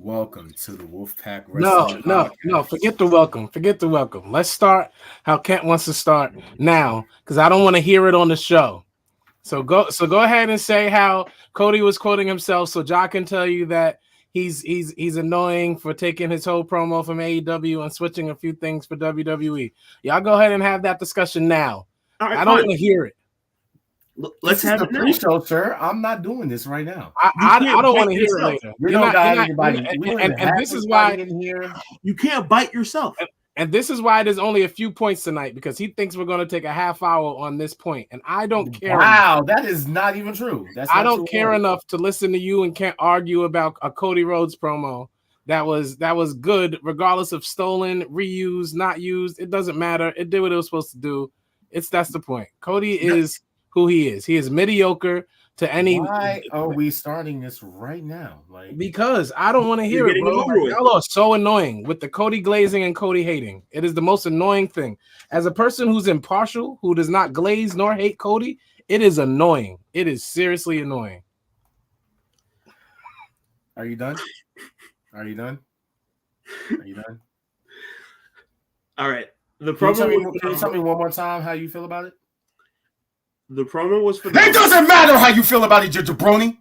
Welcome to the Wolfpack No, Wrestling no, Podcast. no. Forget the welcome. Forget the welcome. Let's start how Kent wants to start now, because I don't want to hear it on the show. So go ahead and say how Cody was quoting himself, so Ja can tell you that he's annoying for taking his whole promo from AEW and switching a few things for WWE. Y'all go ahead and have that discussion now. All right, I don't want to hear it. Let's have the it now. pre-show, sir. I'm not doing this right now. I don't want to hear it later. We don't got anybody. And this is why in here. You can't bite yourself. And this is why there's only a few points tonight, because he thinks we're going to take a half hour on this point, and I don't care. Wow, that is not even true. I don't care enough to listen to you and can't argue about a Cody Rhodes promo that was good, regardless of stolen, reused, not used. It doesn't matter. It did what it was supposed to do. That's the point. Cody is who he is. He is mediocre to any. Why are we starting this right now? Because I don't want to hear it, bro. Y'all are so annoying with the Cody glazing and Cody hating. It is the most annoying thing. As a person who's impartial, who does not glaze nor hate Cody, it is annoying. It is seriously annoying. Are you done? Are you done? All right. Can you tell me one more time how you feel about it? The promo was for. It doesn't matter how you feel about it, you jabroni.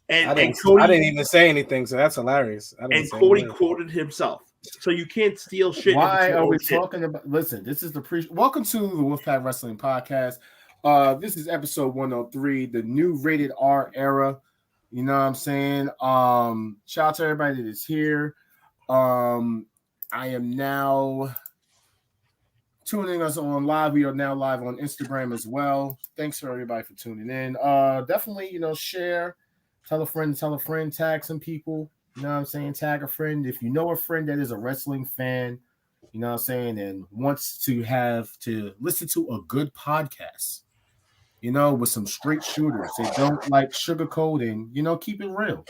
I didn't even say anything, so that's hilarious. And Cody quoted himself, so you can't steal shit. Why are we talking about? Listen, this is welcome to the Wolfpack Wrestling Podcast. This is episode 103, the new rated R era. You know what I'm saying? Shout out to everybody that is here. I am now tuning us on live. We are now live on Instagram as well. Thanks for everybody for tuning in. Definitely, share, tell a friend, tag some people. You know what I'm saying? Tag a friend. If you know a friend that is a wrestling fan, you know what I'm saying, and wants to listen to a good podcast, with some straight shooters. They don't like sugarcoating, keep it real.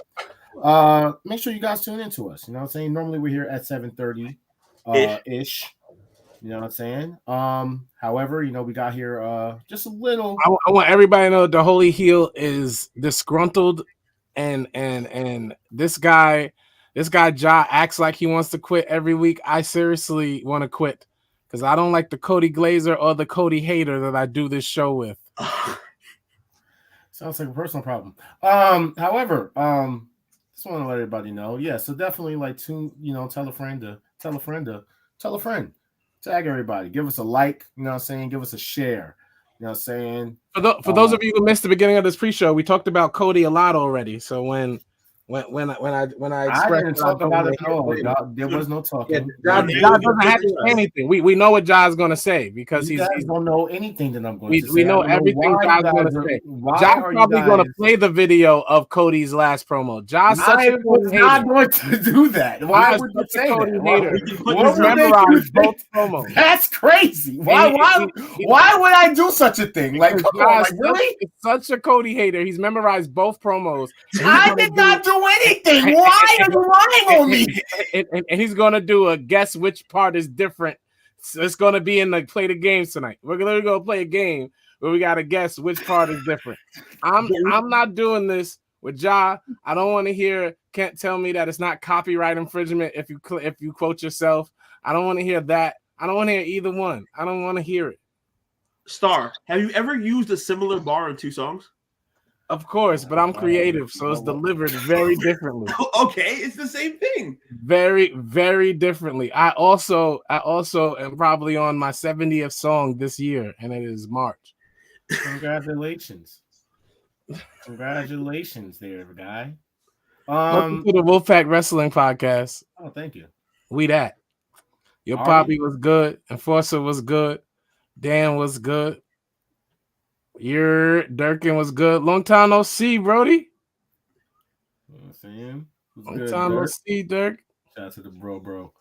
Make sure you guys tune into us. You know what I'm saying? Normally we're here at 7:30 ish. You know what I'm saying? However, we got here just a little. I want everybody to know the Holy Heel is disgruntled, and this guy Ja acts like he wants to quit every week. I seriously want to quit because I don't like the Cody Glazer or the Cody hater that I do this show with. Sounds like a personal problem. However, just want to let everybody know. Yeah, so definitely tell a friend to tell a friend to tell a friend. Tag everybody. Give us a like. You know what I'm saying? Give us a share. You know what I'm saying? For those of you who missed the beginning of this pre-show, we talked about Cody a lot already. So when I didn't talk about it at all. There was no talking. Ja doesn't have to say anything. We know what Ja's going to say because you guys don't know anything that I'm going to say. We know everything Ja's going to say. Ja's probably going to play the video of Cody's last promo. Ja's I was not going to do that. Why would you say that? Both promos. That's crazy. Why would I do such a thing? Like, come on, really? Such a Cody hater. He's memorized both promos. I did not do anything. Why are you lying on me? And he's gonna do a guess which part is different. So it's gonna be in the play the game tonight. We're gonna go play a game where we gotta guess which part is different. I'm not doing this with Ja. I don't want to hear Kent tell me that it's not copyright infringement if you quote yourself. I don't want to hear that. I don't want to hear either one. I don't want to hear it. Star, have you ever used a similar bar in two songs? Of course, but I'm creative, so it's delivered very differently. Okay, it's the same thing. Very, very differently. I also am probably on my 70th song this year, and it is March. Congratulations there, guy. Welcome to the Wolfpack Wrestling Podcast. Oh, thank you. We that. Your Poppy was good. Enforcer was good. Dan was good. Your Durkin was good. Long time no see, Brody. Long time no see, Dirk. Shout out to the bro.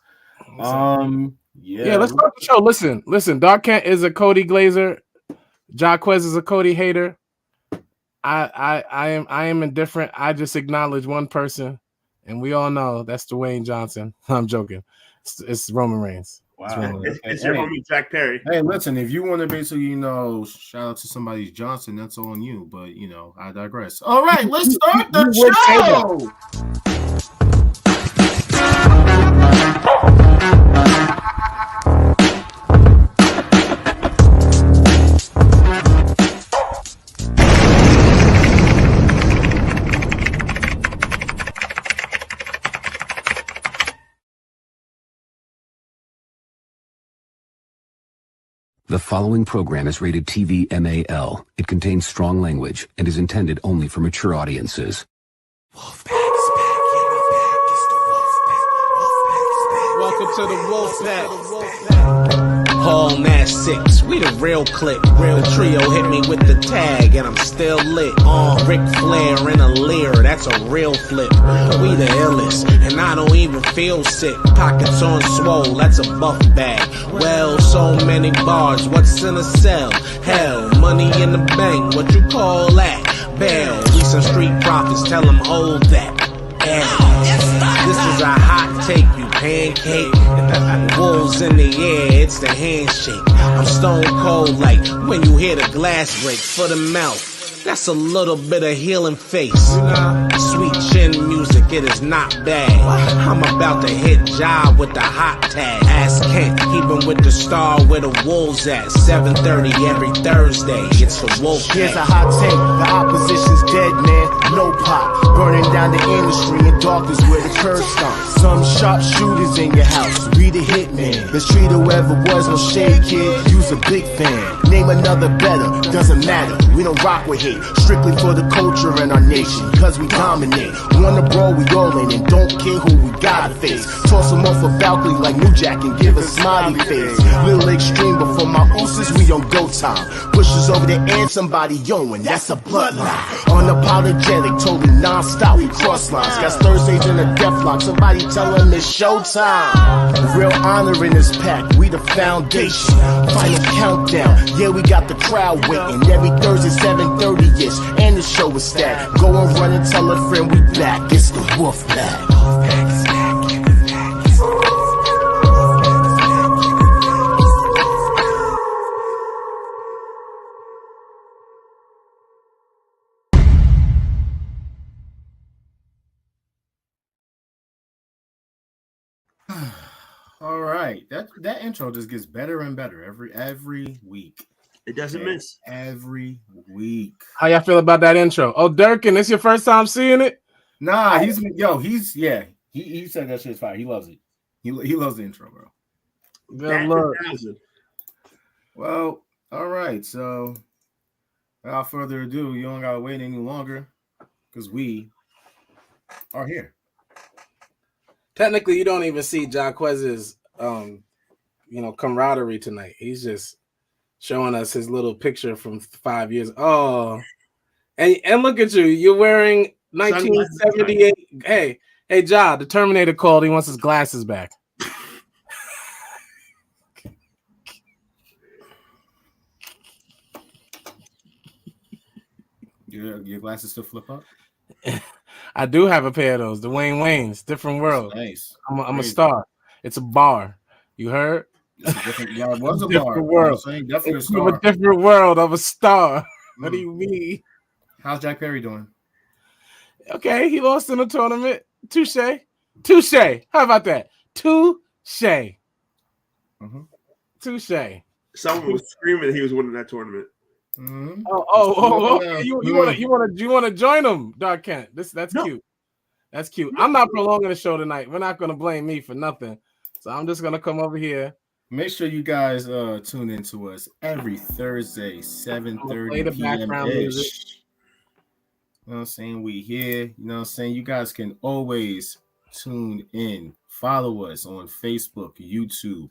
Yeah, let's start the show. Listen. Dark Kent is a Cody Glazer. Jaquez is a Cody hater. I am indifferent. I just acknowledge one person, and we all know that's Dwayne Johnson. I'm joking. It's Roman Reigns. Wow. It's your homie Jack Perry. Hey, listen, if you want to basically, shout out to somebody's Johnson, that's on you. But, I digress. All right, let's start the show. The following program is rated TV MAL. It contains strong language and is intended only for mature audiences. Welcome to the Wolfpack. Paul Nash 6, we the real click. The trio hit me with the tag and I'm still lit. Ric Flair in a leer, that's a real flip. We the illest, and I don't even feel sick. Pockets on swole, that's a buff bag. Well, so many bars, what's in a cell? Hell, money in the bank, what you call that? Bail, we some street prophets, tell them hold that. This is a hot take, you pancake. Wolves in the air, it's the handshake. I'm stone cold like when you hear the glass break for the mouth. That's a little bit of healing face. Sweet chin music, it is not bad. I'm about to hit job with the hot tag. Ask Kent, keeping with the star where the wolves at. 7:30 every Thursday, it's the wolf. Here's a hot take, the opposition's dead, man. No pop, burning down the industry in darkness where the curse stomps. Some sharp shooters in your house, we the hitman. Let's treat whoever was no shade kid, you's a big fan. Name another better, doesn't matter. We don't rock with hate, strictly for the culture and our nation, cause we dominate. Wanna brawl, we all in, and don't care who we gotta face. Toss them off a balcony like New Jack and give a smiley face. Little extreme, but for my ooses, we on go time. Pushes over the end, somebody yowing, that's a bloodline. Unapologetic, totally non-stop, we cross lines. Got Thursdays in a death lock, somebody tell them it's showtime. Real honor in this pack, we the foundation. Final countdown, yeah, we got the crowd waiting. Every Thursday, 7:30-ish, and the show is stacked. Go and run and tell a friend we back. It's the Wolfpack. All right, that intro just gets better and better every week. It doesn't miss every week. How y'all feel about that intro? Oh, Durkin, this your first time seeing it? Nah, he said that shit's fire. He loves it. He loves the intro, bro. Good luck. Well, all right. So, without further ado, you don't gotta wait any longer because we are here. Technically, you don't even see Jaquez's camaraderie tonight. He's just showing us his little picture from 5 years. Oh, and look at you. You're wearing 1978. Hey, Ja, the Terminator called. He wants his glasses back. Your glasses still flip up? I do have a pair of those. The Wayne's, different world. Nice. I'm a star. It's a bar. You heard? It's a different, yeah, it was a different bar. world. Definitely it's a different world of a star. What do you mean? How's Jack Perry doing? Okay, he lost in the tournament. Touche. How about that? Touche. Touche. Someone was screaming he was winning that tournament. Mm-hmm. Okay. You want to join him, Dark Kent? That's cute. That's cute. I'm not prolonging the show tonight. We're not gonna blame me for nothing. So I'm just gonna come over here. Make sure you guys tune in to us every Thursday, 7:30 p.m. ish. You know what I'm saying? We here. You know what I'm saying? You guys can always tune in. Follow us on Facebook, YouTube,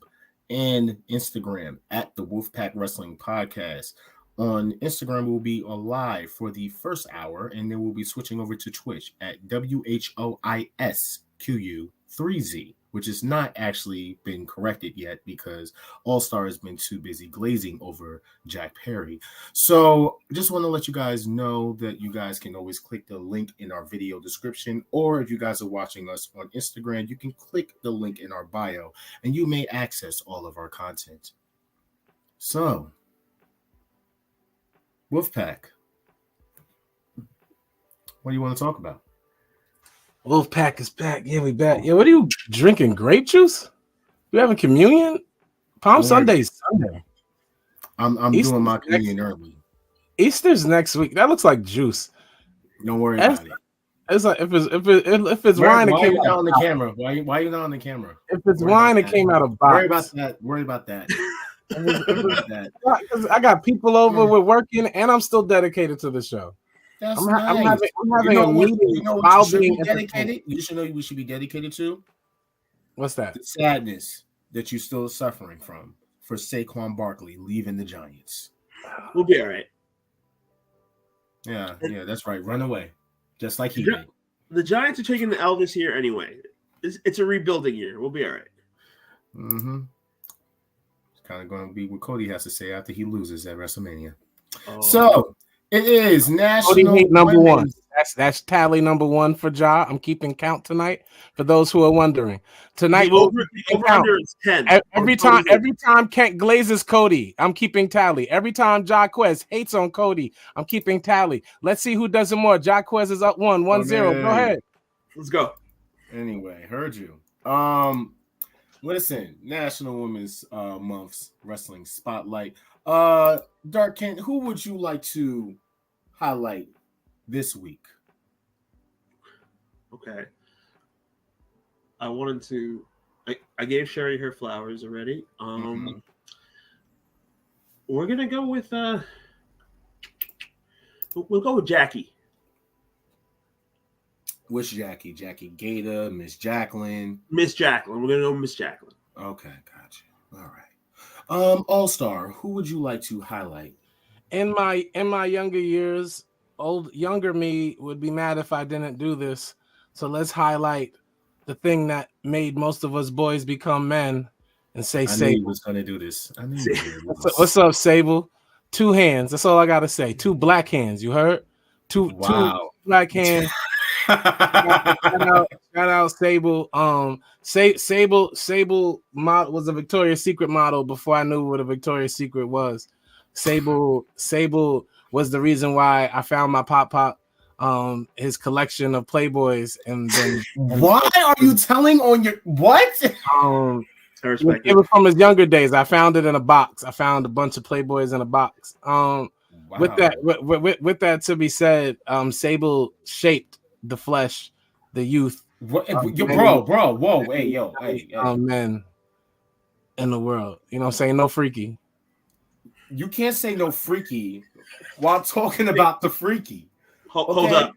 and Instagram at the Wolfpack Wrestling Podcast. On Instagram, we'll be live for the first hour, and then we'll be switching over to Twitch at WHOISQU3Z, which has not actually been corrected yet because All-Star has been too busy glazing over Jack Perry. So just want to let you guys know that you guys can always click the link in our video description, or if you guys are watching us on Instagram, you can click the link in our bio, and you may access all of our content. So, Wolfpack, what do you want to talk about? Wolfpack is back. Yeah, we back. Yeah, what are you drinking? Grape juice? You having communion? Palm Sunday's Sunday. I'm doing my communion early. Easter's next week. That looks like juice. Don't worry about it. It's like if it's wine, it came out on the camera. Why are you not on the camera? If it's wine, it came out of box. Worry about that. Because I got people over with working, and I'm still dedicated to the show. That's I'm nice. having a meeting. You know what you should be dedicated? You should know we should be dedicated to? What's that? The sadness that you're still suffering from for Saquon Barkley leaving the Giants. We'll be all right. Yeah, that's right. Run away. Just like he did. The Giants are taking the L this year anyway. It's a rebuilding year. We'll be all right. Mm-hmm. It's kind of going to be what Cody has to say after he loses at WrestleMania. Oh. So it is National Cody number one. That's tally number one for Ja. I'm keeping count tonight. For those who are wondering, tonight over under is 10. Every time Kent glazes Cody, I'm keeping tally. Every time Jaquez hates on Cody, I'm keeping tally. Let's see who does it more. Jaquez is up 1-0. Go ahead. Let's go. Anyway, heard you. Listen, National Women's Month's Wrestling Spotlight. Dark Kent, who would you like to highlight this week? Okay. I wanted to. I gave Sherry her flowers already. We're gonna go with. We'll go with Jackie. Which Jackie? Jackie Gator, Miss Jacqueline. Miss Jacqueline. We're gonna go Miss Jacqueline. Okay, gotcha. All right. All-Star, who would you like to highlight? In my younger years, younger me would be mad if I didn't do this. So let's highlight the thing that made most of us boys become men and say Sable. I knew he was going to do this. I knew What's up, Sable? 2 hands. That's all I got to say. 2 black hands. You heard? Two black hands. Shout out Sable. Sable was a Victoria's Secret model before I knew what a Victoria's Secret was. Sable was the reason why I found my pop. His collection of Playboys, and then why are you telling on your what? It was from his younger days. I found it in a box. I found a bunch of Playboys in a box. Wow. With that to be said, Sable shaped the flesh, the youth. Bro, whoa, hey. Men in the world. You know what I'm saying? No freaky. You can't say no freaky while talking about the freaky. Hold up.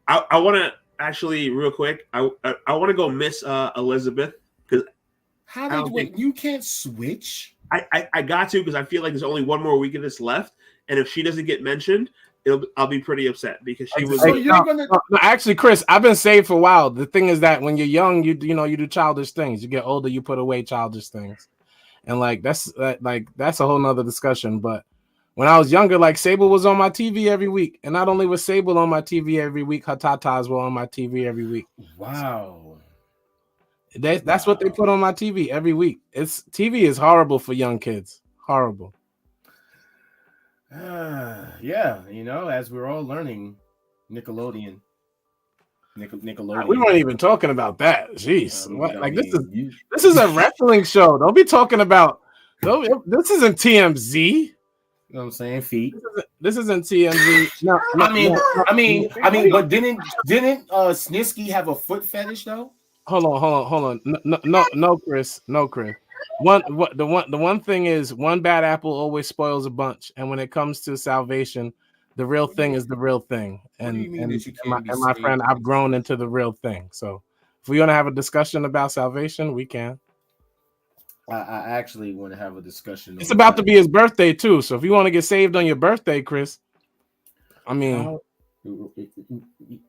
I want to actually real quick. I want to go Miss Elizabeth because you can't switch. I got to because I feel like there's only one more week of this left, and if she doesn't get mentioned, I'll be pretty upset because she was. No, actually, Chris, I've been saved for a while. The thing is that when you're young, you do childish things. You get older, you put away childish things, and that's a whole nother discussion. But when I was younger, Sable was on my TV every week. And not only was Sable on my TV every week, her tatas were on my TV every week. Wow. That's what they put on my TV every week. TV is horrible for young kids. Horrible. Yeah, as we're all learning, Nickelodeon. Nickelodeon. We weren't even talking about that. Jeez. This is a wrestling show. Don't be talking about this isn't TMZ. You know what I'm saying? Feet. This isn't TMZ. No, I mean, but didn't Snitsky have a foot fetish though? Hold on. No, Chris. The one thing is one bad apple always spoils a bunch, and when it comes to salvation, the real thing is the real thing. And my friend, I've grown into the real thing. So if we want to have a discussion about salvation, we can. I actually want to have a discussion. It's about to be his birthday too, so if you want to get saved on your birthday, Chris, I mean,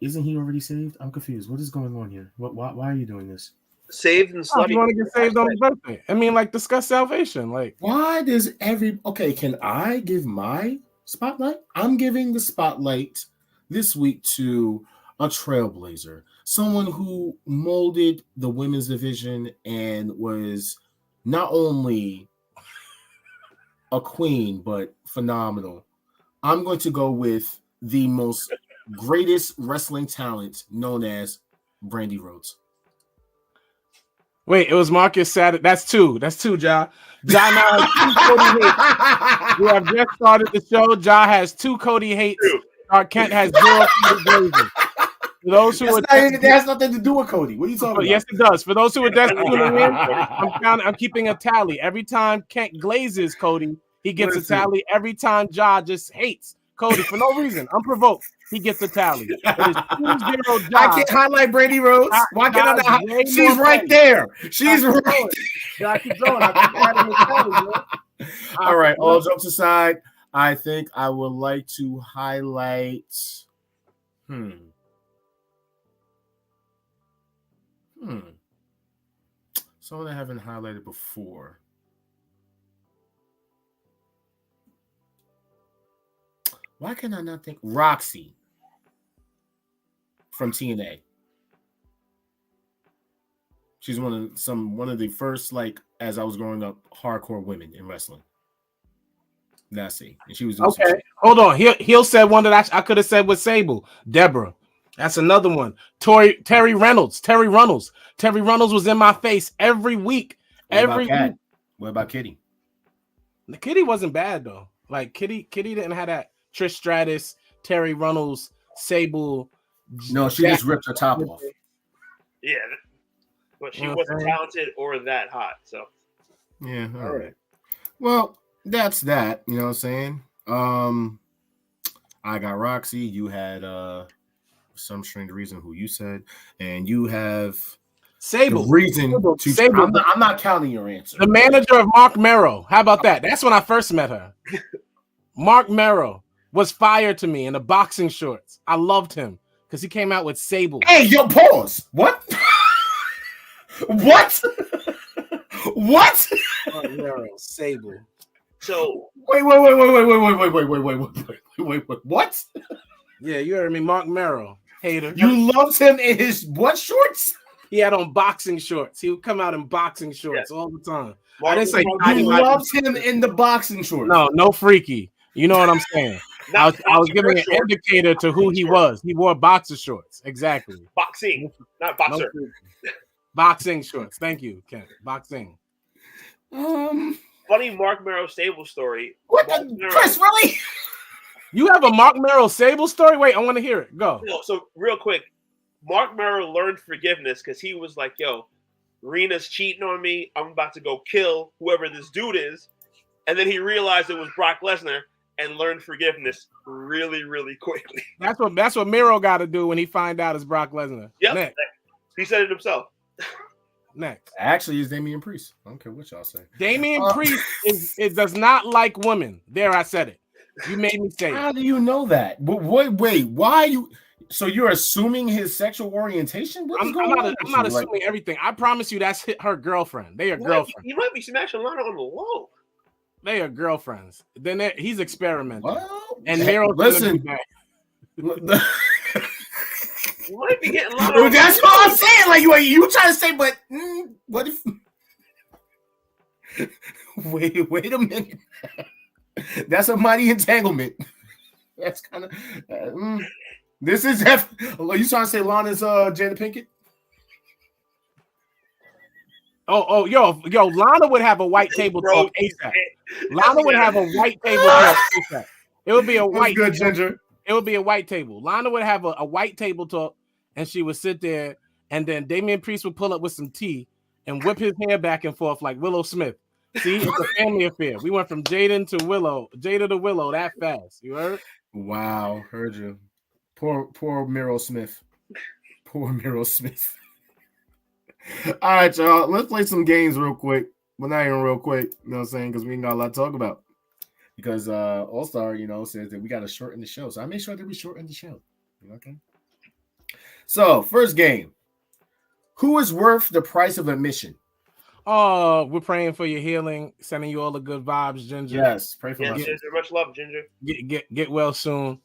isn't he already saved? I'm confused. What is going on here? Why are you doing this? Saved and slutty. If you want to get saved on his birthday, I mean, discuss salvation. Why does can I give my spotlight? I'm giving the spotlight this week to a trailblazer, someone who molded the women's division and was not only a queen, but phenomenal. I'm going to go with the most greatest wrestling talent known as Brandy Rhodes. Wait, it was Marcus Saturday. That's two, Ja. Ja now has 2 Cody hates. We have just started the show. Ja has 2 Cody hates. Kent has 0 Cody blazers. For those who that has nothing to do with Cody. What are you talking about? Yes, it does. For those who are just tuning in, I'm keeping a tally. Every time Kent glazes Cody, he gets a tally. Every time Ja just hates Cody for no reason, unprovoked, he gets a tally. It is 2-0 Ja. I can't highlight Brandy Rhodes. Why can't I not? She's right there. She's right. Ja, keep going. I keep adding the tally, bro. All right. All jokes aside, I think I would like to highlight. Someone I haven't highlighted before. Why can I not think? Roxy from TNA. She's one of the first, like, as I was growing up, hardcore women in wrestling. That's it. And she was doing okay. Hold on. He'll said one that I could have said with Sable. Deborah. That's another one. Terry Reynolds. Terry Runnels was in my face every week. What about Kitty? The Kitty wasn't bad though. Like Kitty didn't have that Trish Stratus, Terry Runnels, Sable. No, she just ripped her top off. Yeah, but she wasn't talented or that hot. So yeah, all right. Well, that's that. You know what I'm saying? I got Roxy. You had some strange reason who you said, and you have Sable. The reason to Sable. I'm not counting your answer. The manager of Mark Merrow. How about that? That's when I first met her. Mark Merrow was fire to me in the boxing shorts. I loved him because he came out with Sable. Hey, yo, pause. What? What? What? Mark Merrow, Sable. So wait. What? Yeah, you heard me, Mark Merrow. Hater. You loved him in his what shorts? He had on boxing shorts. He would come out in boxing shorts all the time. I didn't say you loved him in the boxing shorts. No freaky. You know what I'm saying? I was giving an indicator to who he was. He wore boxer shorts. Exactly. Boxing, not boxer. Boxing shorts. Thank you, Ken. Boxing. Funny Mark Merrow Sable story. What Chris, really? You have a Mark Merrow Sable story? Wait, I want to hear it. Go. No, so real quick, Mark Merrow learned forgiveness because he was like, yo, Rena's cheating on me. I'm about to go kill whoever this dude is. And then he realized it was Brock Lesnar and learned forgiveness really, really quickly. That's what Miro got to do when he find out it's Brock Lesnar. Yep. Next. He said it himself. Next. Actually, it's Damian Priest. I don't care what y'all say. Damian Priest does not like women. There, I said it. You made me say it. How do you know that? Wait, why are you? So you're assuming his sexual orientation? I'm not assuming everything. I promise you that's her girlfriend. They are girlfriends. You might be smashing Lana on the low. They are girlfriends. Then he's experimenting. Well, and Miro's listen. You might be getting Lana. That's what I'm saying. Like you trying to say, but what if? Wait a minute. That's a mighty entanglement. That's kind of. This is Are you trying to say Lana's Jada Pinkett? Yo, Lana would have a white tabletop ASAP. Lana would have a white tabletop ASAP. It would be a white. Good, Ginger. It would be a white table. Lana would have a white tabletop, and she would sit there, and then Damian Priest would pull up with some tea and whip his hair back and forth like Willow Smith. See, it's a family affair. We went from Jada to Willow that fast. You heard? Wow, heard you. Poor Miro Smith. Poor Miro Smith. All right, y'all. Let's play some games real quick. Well, not even real quick. You know what I'm saying? Because we ain't got a lot to talk about. Because All Star, says that we got to shorten the show. So I made sure that we shorten the show. Okay. So, first game. Who is worth the price of admission? Oh, we're praying for your healing, sending you all the good vibes, Ginger. Yes, pray for Ginger. Much love, Ginger. Get well soon.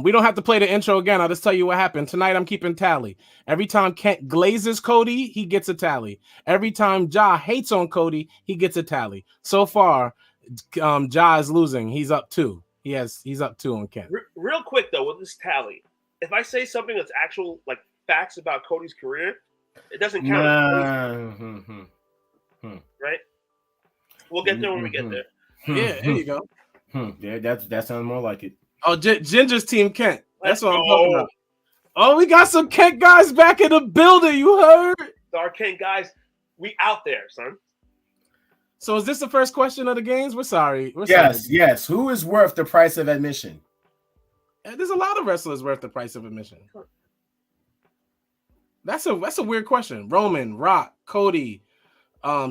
We don't have to play the intro again. I'll just tell you what happened. Tonight, I'm keeping tally. Every time Kent glazes Cody, he gets a tally. Every time Ja hates on Cody, he gets a tally. So far, Ja is losing. He's up 2. He's up 2 on Kent. Real quick, though, with this tally, if I say something that's actual, like, facts about Cody's career, it doesn't count. Right? We'll get there when we get there. Yeah, there you go. Yeah, that sounds more like it. Oh, Ginger's team Kent. That's what I'm talking about. Oh, we got some Kent guys back in the building. You heard? So our Kent guys, we out there, son. So is this the first question of the games? We're sorry. Yes. Who is worth the price of admission? There's a lot of wrestlers worth the price of admission. That's a weird question. Roman, Rock, Cody,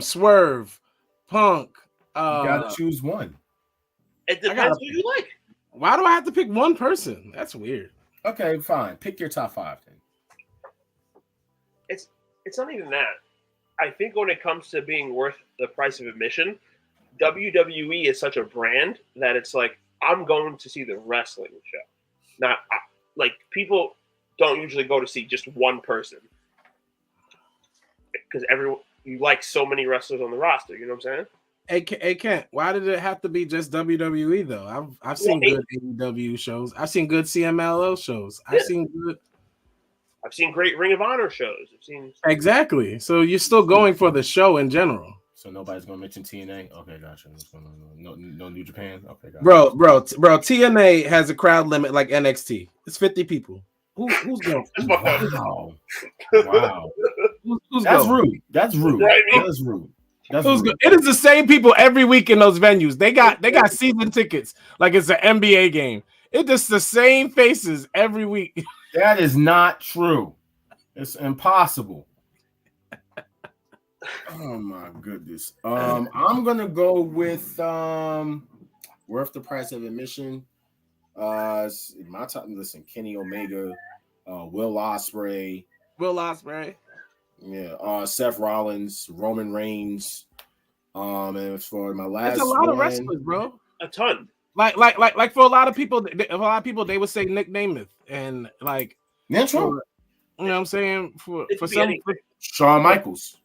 Swerve, Punk. You gotta choose one. It depends who you like. Why do I have to pick one person? That's weird. Okay, fine. Pick your top 5 then. It's not even that. I think when it comes to being worth the price of admission, WWE is such a brand that it's like, I'm going to see the wrestling show. Not like people don't usually go to see just one person because you like so many wrestlers on the roster. You know what I'm saying? Hey Kent, why did it have to be just WWE though? I've seen good AEW shows. I've seen good CMLL shows. I've seen great Ring of Honor shows. Exactly. So you're still going for the show in general. So nobody's gonna mention TNA. Okay, gotcha. What's going on? No New Japan. Okay, gotcha. Bro. TNA has a crowd limit like NXT. It's 50 people. Who's going? Wow. Who's That's going? rude. That's rude. Right. That's rude. That's Who's rude. It is the same people every week in those venues. They got season tickets like it's an NBA game. It's just the same faces every week. That is not true. It's impossible. Oh my goodness. I'm gonna go with worth the price of admission. My top. Listen, Kenny Omega, Will Ospreay. Yeah, Seth Rollins, Roman Reigns. And for my last, it's a lot of wrestlers, bro. A ton. Like for a lot of people, they would say Nick Namath and like. Yeah, true. You know what I'm saying? For some, Shawn Michaels.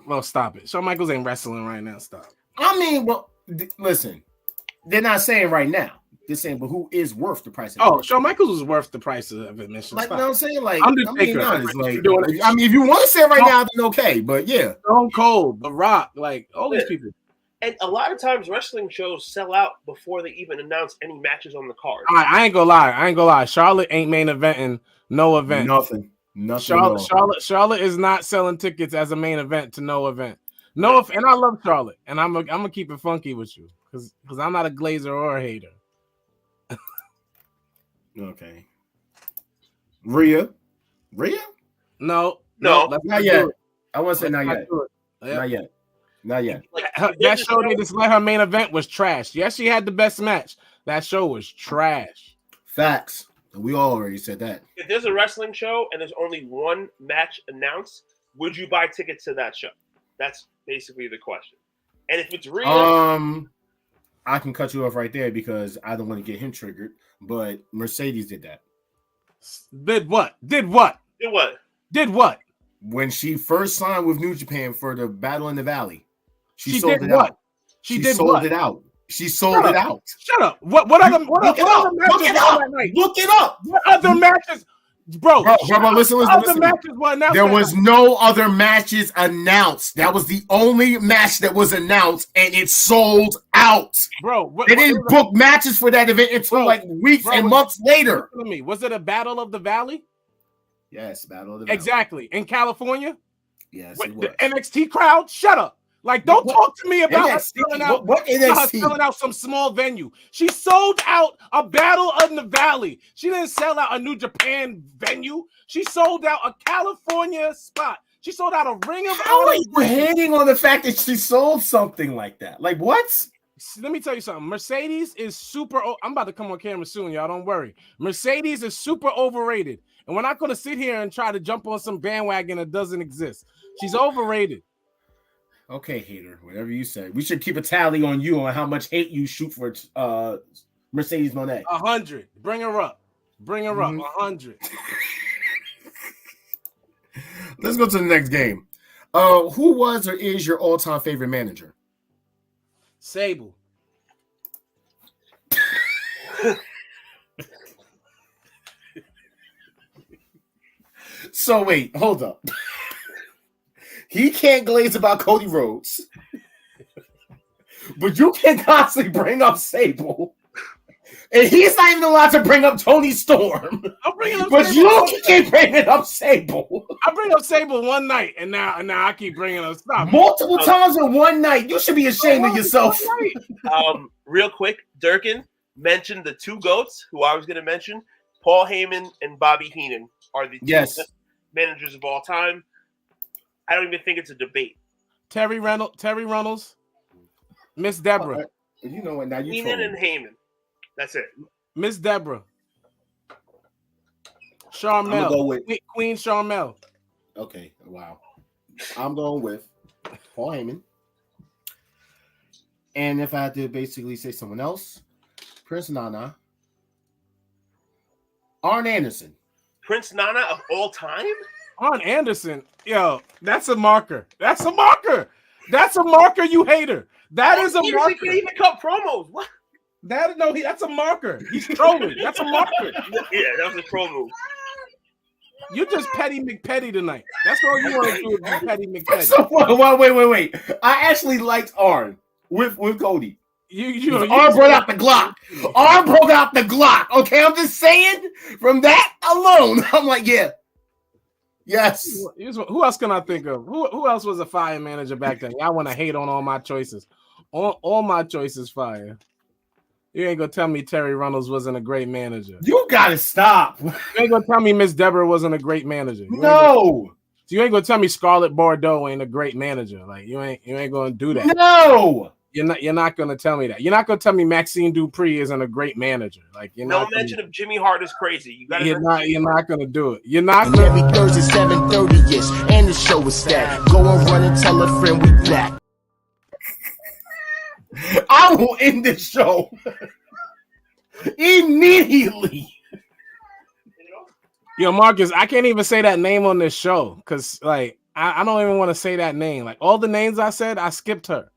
Well, stop it. Shawn Michaels ain't wrestling right now. Stop. I mean, well, listen, they're not saying right now. They're saying, but who is worth the price of admission? Shawn Michaels was worth the price of admission. Like, you know what I'm saying? Like, Undertaker. I'm being honest. Like, I mean, if you want to say it right now, then okay. But yeah. Stone Cold, The Rock, like all these people. And a lot of times wrestling shows sell out before they even announce any matches on the card. I ain't gonna lie. Charlotte ain't main eventing no event. Nothing. Charlotte is not selling tickets as a main event to no event. And I love Charlotte, and I'm gonna keep it funky with you because I'm not a glazer or a hater. Okay. Rhea? No, not yet. I want to say not yet. Not yet. That show they just let her main event was trash. Yes, she had the best match. That show was trash. Facts. We all already said that. If there's a wrestling show and there's only one match announced, would you buy tickets to that show? That's basically the question. And if it's Rhea, I can cut you off right there because I don't want to get him triggered. But Mercedes did that. Did what? When she first signed with New Japan for the Battle in the Valley, she did sold it what? out. She sold it out. She sold it out. Shut up. What other matches? Look it up. What other matches? Bro, listen. Matches were announced. There was no other matches announced. That was the only match that was announced, and it sold out. Bro, they didn't book matches for that event until like weeks and months later. Was it a Battle of the Valley? Yes, Battle of the Valley. Exactly. In California? Yes, it was. The NXT crowd? Shut up. Like, don't talk to me about her selling out some small venue. She sold out a Battle of the Valley. She didn't sell out a New Japan venue. She sold out a California spot. She sold out a Ring of Honor. How are you hating on the fact that she sold something like that? Like, what? Let me tell you something. Mercedes is super. I'm about to come on camera soon, y'all. Don't worry. Mercedes is super overrated. And we're not going to sit here and try to jump on some bandwagon that doesn't exist. She's overrated. Okay, hater, whatever you say. We should keep a tally on you on how much hate you shoot for Mercedes Moné. 100. Bring her up. 100. Let's go to the next game. Who was or is your all-time favorite manager? Sable. So wait, hold up. He can't glaze about Cody Rhodes, but you can constantly bring up Sable. And he's not even allowed to bring up Tony Storm. I'm bringing up But Sable. you keep bringing up Sable. I bring up Sable one night, and now I keep bringing up stuff. Multiple times in one night. You should be ashamed of yourself. Real quick, Durkin mentioned the two GOATs who I was going to mention. Paul Heyman and Bobby Heenan are the two best managers of all time. I don't even think it's a debate. Terry Reynolds, Miss Deborah. You know what? Now you Heenan and Heyman. That's it. Miss Deborah. Charmel. Go with Queen Charmel. Okay, wow. I'm going with Paul Heyman. And if I had to basically say someone else, Prince Nana. Arn Anderson. Prince Nana of all time? Arn Anderson. Yo, that's a marker. That's a marker. That's a marker, you hater. That is a marker. He can't even cut promos. What? That's a marker. He's trolling. That's a marker. Yeah, that was a troll move. You just petty McPetty tonight. That's all you want to do is be petty McPetty. So, wait. I actually liked Arn with Cody. Arn brought out the Glock. Arn broke out the Glock. Okay, I'm just saying. From that alone, I'm like, yeah. Yes. Who else can I think of? Who else was a fire manager back then? Y'all want to hate on all my choices. All my choices fire. You ain't gonna tell me Terry Reynolds wasn't a great manager. You gotta stop. You ain't gonna tell me Miss Deborah wasn't a great manager. No. You ain't gonna tell me Scarlett Bordeaux ain't a great manager. Like you ain't gonna do that. No. You're not gonna tell me that. You're not gonna tell me Maxine Dupree isn't a great manager. Like no mention of Jimmy Hart is crazy. You're not gonna do it. You're not And gonna. every Thursday 7:30ish, and the show is stacked. Go and run and tell a friend we back. I will end this show immediately. Yo, Marcus, I can't even say that name on this show because, like, I don't even want to say that name. Like, all the names I said, I skipped her.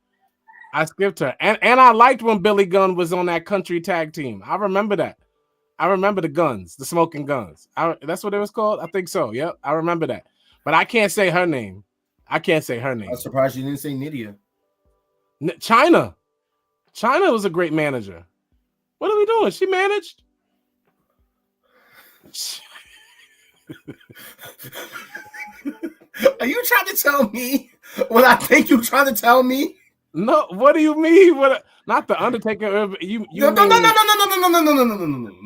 And I liked when Billy Gunn was on that country tag team. I remember that. I remember the Guns, the Smoking Guns. That's what it was called? I think so. Yep, I remember that. But I can't say her name. I'm surprised you didn't say Nydia. China was a great manager. What are we doing? She managed. Are you trying to tell me what I think you're trying to tell me? No, what do you mean? What? Not the Undertaker. You no.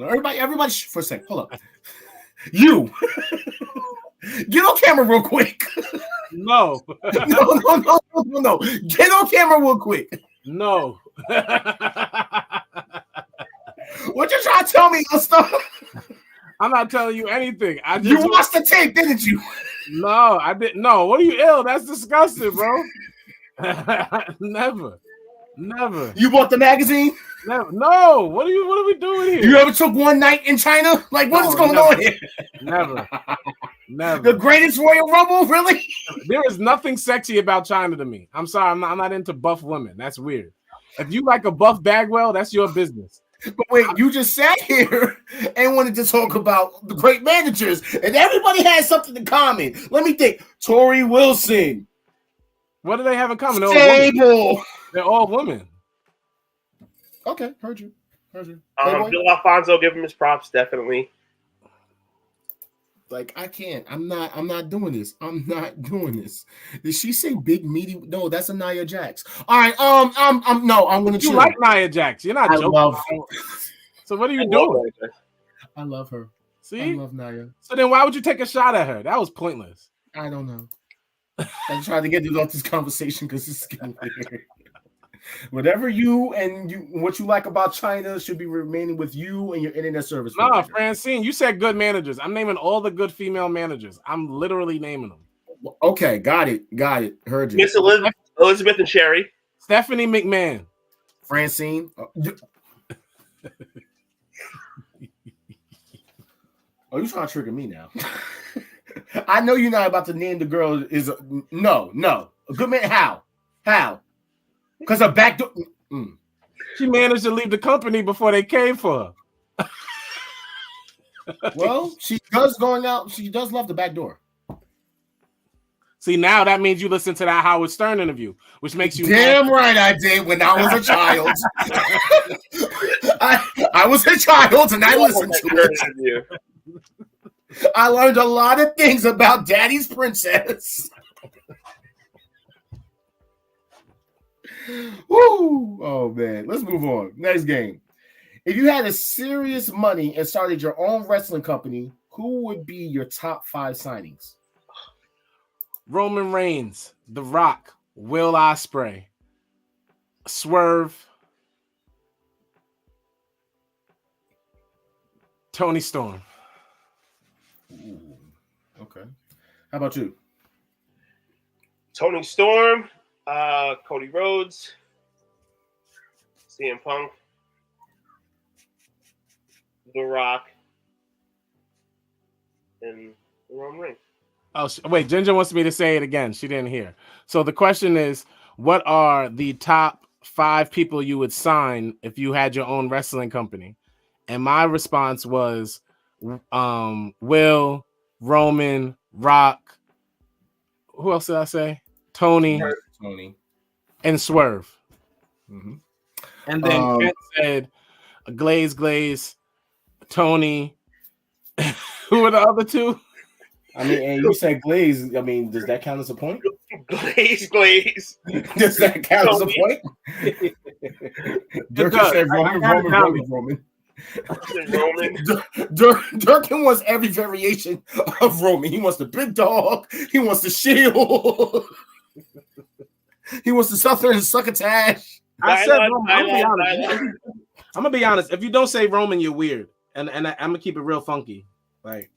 Everybody, for a second. Hold up. You get on camera real quick. No. No. Get on camera real quick. No. What you trying to tell me, stuff? I'm not telling you anything. You watched the tape, didn't you? No, I didn't. No, what are you ill? That's disgusting, bro. Never. You bought the magazine? Never. No. What are we doing here? You ever took one night in China? Like, what is going on here? Never. The greatest Royal Rumble, really? There is nothing sexy about China to me. I'm sorry, I'm not into buff women. That's weird. If you like a buff Bagwell, that's your business. But wait, you just sat here and wanted to talk about the great managers, and everybody has something in common. Let me think. Tori Wilson. What do they have in common? They're all women. Okay, heard you. Bill Alfonso, give him his props, definitely. Like, I can't. I'm not doing this. Did she say big meaty? No, that's a Nia Jax. All right. I'm gonna chill. You like Nia Jax? You're not joking. So what are you doing? I love her. See, I love Nia. So then why would you take a shot at her? That was pointless. I don't know. I'm trying to get off this conversation because it's getting weird. Whatever what you like about China should be remaining with you and your internet service. Nah, Francine, you said good managers. I'm naming all the good female managers. I'm literally naming them. Okay, got it. Heard you. Miss Elizabeth and Sherry. Stephanie McMahon. Francine. Oh, you trying to trigger me now? I know you're not about to name the girl. No. A good man. How? Because a backdoor. She managed to leave the company before they came for her. Well, she does love the back door. See, now that means you listen to that Howard Stern interview, which makes you damn right I did when I was a child. I was a child and I listened to it. I learned a lot of things about Daddy's Princess. Woo! Oh man, let's move on. Next game. If you had a serious money and started your own wrestling company, who would be your top 5 signings? Roman Reigns, The Rock, Will Ospreay, Swerve, Tony Storm. Ooh, okay. How about you? Tony Storm, Cody Rhodes, CM Punk, The Rock, and Roman Reigns. Oh, wait, Ginger wants me to say it again. She didn't hear. So the question is, what are the top 5 people you would sign if you had your own wrestling company? And my response was Will, Roman, Rock. Who else did I say? Tony, and Swerve. Mm-hmm. And then Kent said Glaze, Tony. Who are the other 2? I mean, and you said Glaze. I mean, does that count as a point? Glaze. Does that count as a point? Dirk said Roman. Durkin wants every variation of Roman. He wants the big dog. He wants the shield. He wants the Southern succotash. I said Roman. I'm gonna be honest. If you don't say Roman, you're weird, and I'm gonna keep it real funky. Like,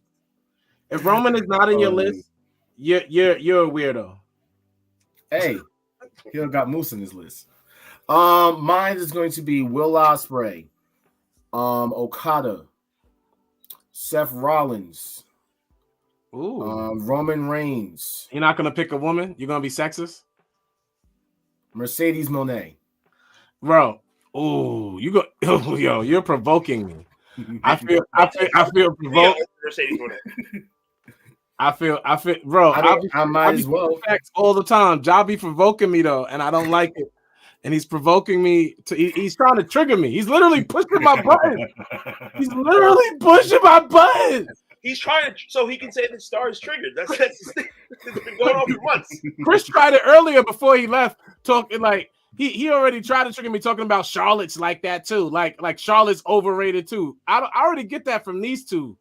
if Roman is not in your list, you're a weirdo. Hey, he got Moose in his list. Mine is going to be Will Ospreay, Okada, Seth Rollins, Roman Reigns. You're not gonna pick a woman. You're gonna be sexist. Mercedes Moné. Bro, you go. Oh, yo, you're provoking me. I feel provoked. Mercedes Moné. I feel, bro. I might as well. All the time. Ja be provoking me though, and I don't like it. And he's provoking me to. He's trying to trigger me. He's literally pushing my button. He's trying to, so he can say the star is triggered. That's it's been going on for months. Chris tried it earlier before he left, talking like he already tried to trigger me, talking about Charlotte's like that too, like Charlotte's overrated too. I already get that from these 2.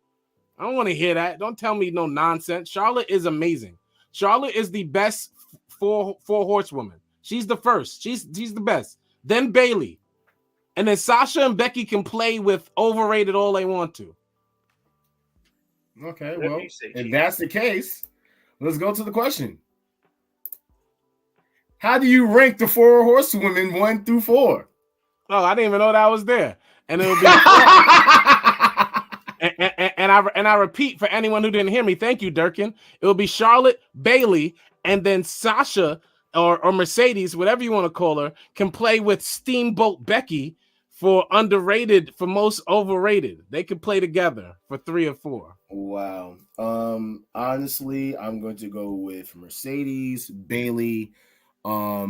I don't want to hear that. Don't tell me no nonsense. Charlotte is amazing. Charlotte is the best four horsewoman. She's the first. She's the best. Then Bailey. And then Sasha and Becky can play with overrated all they want to. Okay, well, if that's the case, let's go to the question. How do you rank the 4 horsewomen 1 through 4? Oh, I didn't even know that was there. And it'll be and I repeat for anyone who didn't hear me, thank you, Durkin. It will be Charlotte, Bailey, and then Sasha or Mercedes, whatever you want to call her, can play with Steamboat Becky for underrated, for most overrated. They could play together for 3 or 4. Wow. Honestly, I'm going to go with Mercedes, Bailey. You are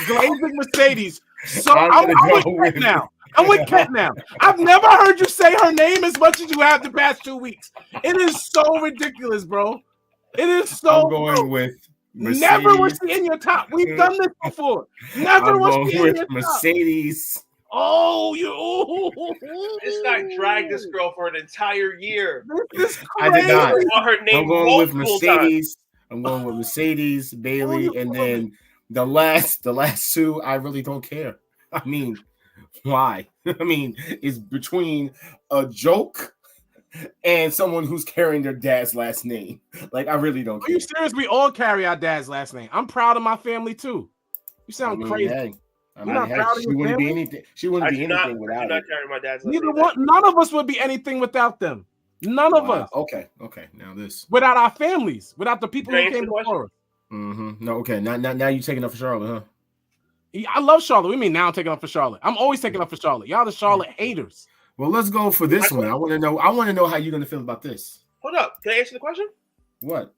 glazing Mercedes. So I'm with Kent now. I'm with Kent now. I've never heard you say her name as much as you have the past 2 weeks. It is so ridiculous, bro. It is so. I'm going with Mercedes. Never was she in your top. We've done this before. Never was she in your Mercedes. Top. Oh, This guy dragged this girl for an entire year. This is I did not. Her name I'm going with Mercedes. I'm going with Mercedes, Bailey, and then the last 2. I really don't care. I mean, why? I mean, it's between a joke and someone who's carrying their dad's last name. Like, I really don't care. Are you serious? We all carry our dad's last name. I'm proud of my family too. You sound crazy. Hey, You're not proud of your wouldn't be family? anything. She wouldn't be anything without I do not it. carry my dad's last Neither name. one. None of us would be anything without them. None of us. Okay. Now this. Without our families. Without the people who came before us. Mm-hmm. No, okay. Now you taking up for Charlotte, huh? I love Charlotte. We mean now I'm taking up for Charlotte. I'm always taking up for Charlotte. Y'all the Charlotte haters. Well, let's go for this one. I want to know how you're gonna feel about this. Hold up. Can I answer the question? What?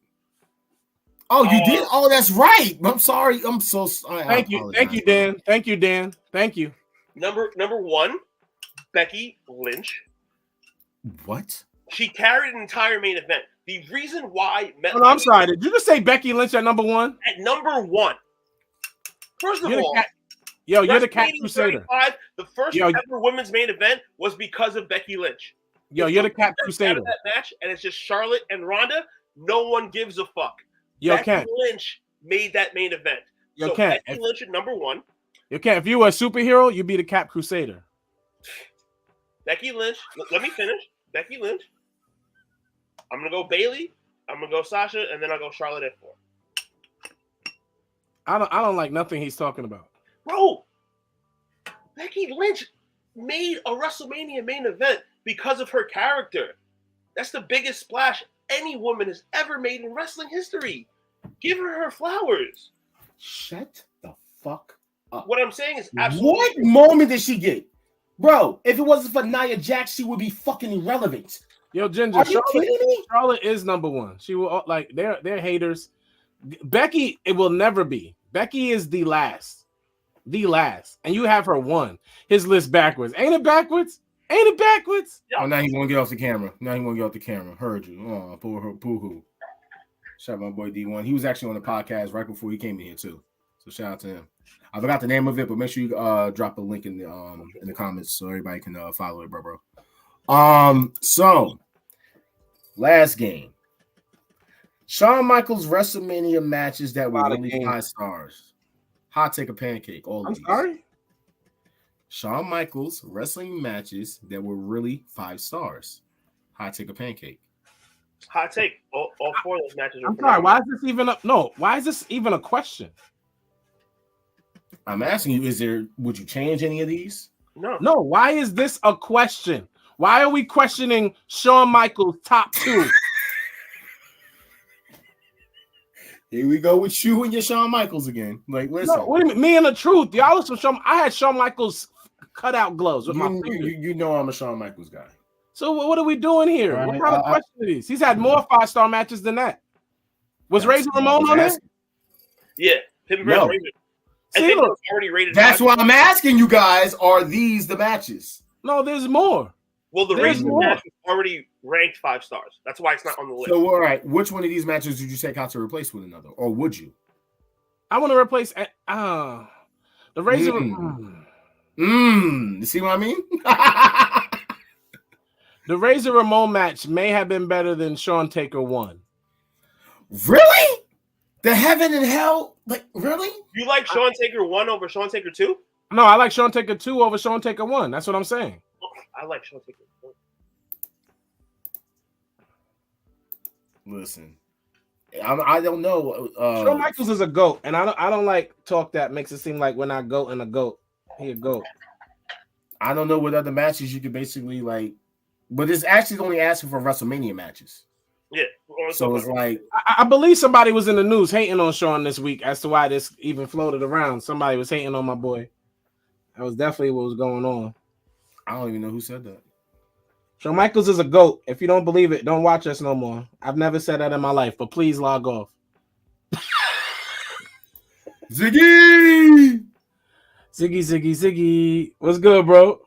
Oh, you did? Oh, that's right. I'm sorry. I'm so sorry. Thank you, Dan. Thank you, Dan. Thank you. Number 1, Becky Lynch. What? She carried an entire main event. The reason why Oh, no, I'm sorry. Did you just say Becky Lynch at number 1? at number 1. First of all, you're the Cat Crusader. The first ever women's main event was because of Becky Lynch. You're the Cat Crusader. That match, and it's just Charlotte and Ronda. No one gives a fuck. Yo, Becky Ken. Lynch made that main event. Yo, so Ken. Becky Lynch at number 1. Yo, Ken, if you were a superhero, you'd be the Cap Crusader. Becky Lynch. Let me finish. Becky Lynch. I'm gonna go Bailey. I'm gonna go Sasha, and then I'll go Charlotte at 4. I don't like nothing he's talking about. Bro, Becky Lynch made a WrestleMania main event because of her character. That's the biggest splash any woman has ever made in wrestling history. Give her flowers. Shut the fuck up. What I'm saying is absolutely. What moment did she get? Bro, if it wasn't for Nia Jax, she would be fucking irrelevant. Yo, Ginger, Are you kidding me? Charlotte is number 1. She will like they're haters. Becky, it will never be. Becky is the last, and you have her 1. His list backwards. Ain't it backwards? Ain't it backwards? Oh, now he's gonna get off the camera. Heard you. Oh, poo-hoo. Shout out my boy D1. He was actually on the podcast right before he came in here too. So shout out to him. I forgot the name of it, but make sure you drop a link in the comments so everybody can follow it, bro. So last game. Shawn Michaels WrestleMania matches that were really 5 stars. Hot take a pancake. I'm sorry. Shawn Michaels wrestling matches that were really 5 stars. Hot take a pancake. Hot take. All 4 of those matches are I'm sorry. Why is this even why is this even a question? I'm asking you, would you change any of these? No. Why is this a question? Why are we questioning Shawn Michaels' top 2? Here we go with you and your Shawn Michaels again. Like, listen. No, what do you mean? Me and the truth. Y'all listen, I had Shawn Michaels cutout gloves with my finger. You know I'm a Shawn Michaels guy. So what are we doing here? Right, what kind of question are these? He's had more 5-star matches than that. Was Razor Ramon on it? Yeah. Him versus Razor. I think it was already rated. That's why I'm asking you guys, are these the matches? No, there's more. Well, the Razor match was already ranked 5 stars. That's why it's not on the list. So, all right, which one of these matches did you take out to replace with another? Or would you? I want to replace the Razor. You see what I mean? The Razor Ramon match may have been better than Shawn Taker 1. Really? The Heaven and Hell? Like, really? You like Shawn Taker 1 over Shawn Taker 2? No, I like Shawn Taker 2 over Shawn Taker 1. That's what I'm saying. I like Shawn Taker 1. Listen, I don't know. Shawn Michaels is a GOAT, and I don't like talk that makes it seem like we're not goating a GOAT. He a GOAT. I don't know what other matches you could basically like, but it's actually only asking for WrestleMania matches. Yeah. So it's like I believe somebody was in the news hating on Shawn this week as to why this even floated around. Somebody was hating on my boy. That was definitely what was going on. I don't even know who said that. Shawn Michaels is a GOAT. If you don't believe it, don't watch us no more. I've never said that in my life, but please log off. Ziggy! Ziggy. What's good, bro?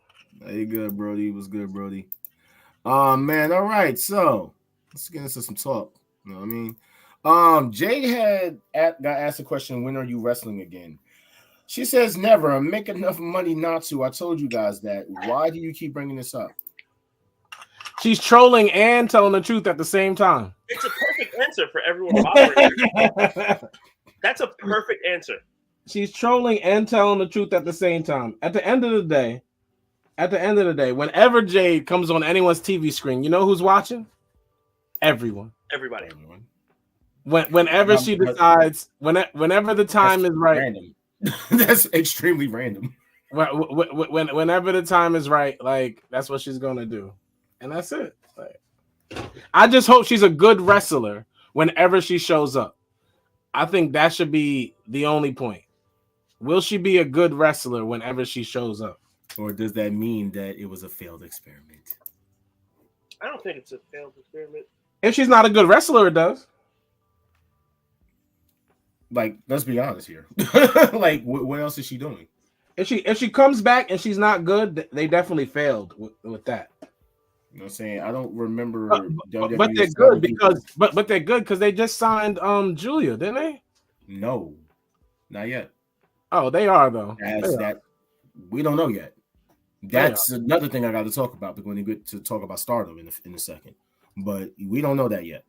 Hey, good, Brody. What's good, Brody? Man, all right. So let's get into some talk. You know what I mean? Jade got asked a question, when are you wrestling again? She says never. I make enough money not to. I told you guys that. Why do you keep bringing this up? She's trolling and telling the truth at the same time. It's a perfect answer for everyone bothering. That's a perfect answer. She's trolling and telling the truth at the same time. At the end of the day, whenever Jade comes on anyone's TV screen, you know who's watching? Everyone. Everybody. Whenever she decides, whenever the time is right. Random. That's extremely random. Whenever the time is right, like that's what she's gonna do, and that's it. Like, I just hope she's a good wrestler whenever she shows up. I think that should be the only point. Will she be a good wrestler whenever she shows up? Or does that mean that it was a failed experiment? I don't think it's a failed experiment. If she's not a good wrestler, it does. Like, let's be honest here. Like, what else is she doing? If she comes back and she's not good, they definitely failed with that. You know what I'm saying? I don't remember. But they're good but they're good because they just signed Julia, didn't they? No, not yet. Oh, they are though. That we don't know yet. That's another thing I got to talk about. We're going to get to talk about Stardom in a second, but we don't know that yet.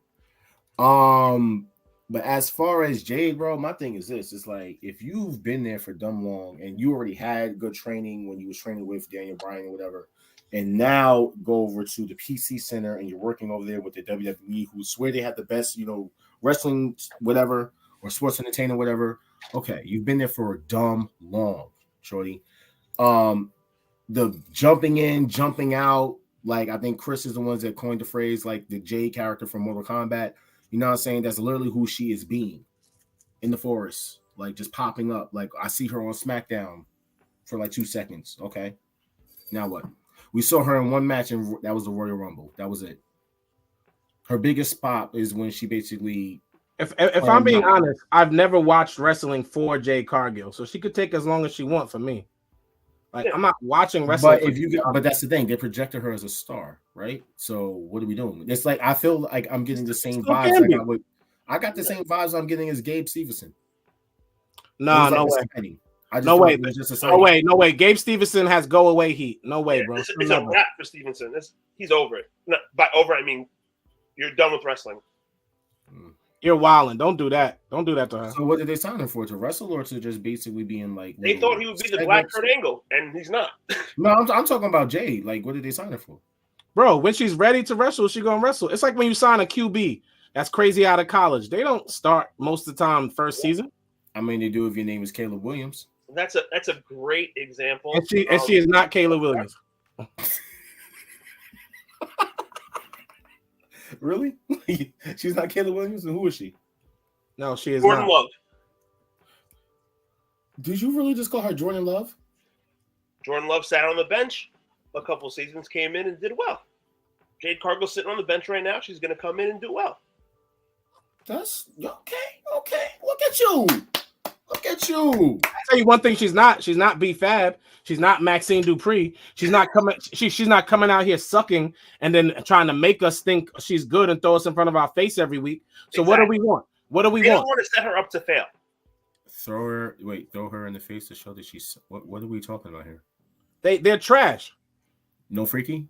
But as far as Jade, bro, my thing is this: it's like if you've been there for dumb long and you already had good training when you was training with Daniel Bryan or whatever, and now go over to the PC Center and you're working over there with the WWE, who swear they have the best, you know, wrestling whatever or sports entertainment whatever. Okay, you've been there for a dumb long, shorty. The jumping in, jumping out, like I think Chris is the ones that coined the phrase, like the Jade character from Mortal Kombat. You know what I'm saying? That's literally who she is being in the forest, like just popping up. Like I see her on SmackDown for like 2 seconds. Okay, now what? We saw her in one match, and that was the Royal Rumble. That was it. Her biggest spot is when she basically. If I'm being honest, I've never watched wrestling for Jade Cargill, so she could take as long as she wants for me. Like I'm not watching wrestling. But that's the thing. They projected her as a star, right? So what are we doing? It's like I feel like I'm getting the same vibes. I got the same vibes I'm getting as Gabe Stevenson. No way. No way. Gabe Stevenson has go away heat. No way, bro. It's a wrap for Stevenson. He's over it. By over, I mean you're done with wrestling. You're wilding. Don't do that. Don't do that to her. So what did they sign him for? To wrestle or to just basically be in like? They thought he would be the Black Kurt Angle, and he's not. No, I'm talking about Jade. Like, what did they sign her for? Bro, when she's ready to wrestle, she's gonna wrestle. It's like when you sign a QB that's crazy out of college. They don't start most of the time first season. I mean, they do if your name is Caleb Williams. That's a great example. And she is not Caleb Williams. Really? She's not Caleb Williams? And who is she? No, she is Jordan not. Love. Did you really just call her Jordan Love? Jordan Love sat on the bench a couple seasons, came in and did well. Jade Cargill's sitting on the bench right now. She's going to come in and do well. That's okay. Okay. Look at you. Look at you. I tell you one thing, she's not B-Fab. She's not Maxine Dupree. She's not coming out here sucking and then trying to make us think she's good and throw us in front of our face every week. So What do we want? What do we want? They don't want to set her up to fail. Throw her in the face to show that she's what are we talking about here? They're trash. No freaky?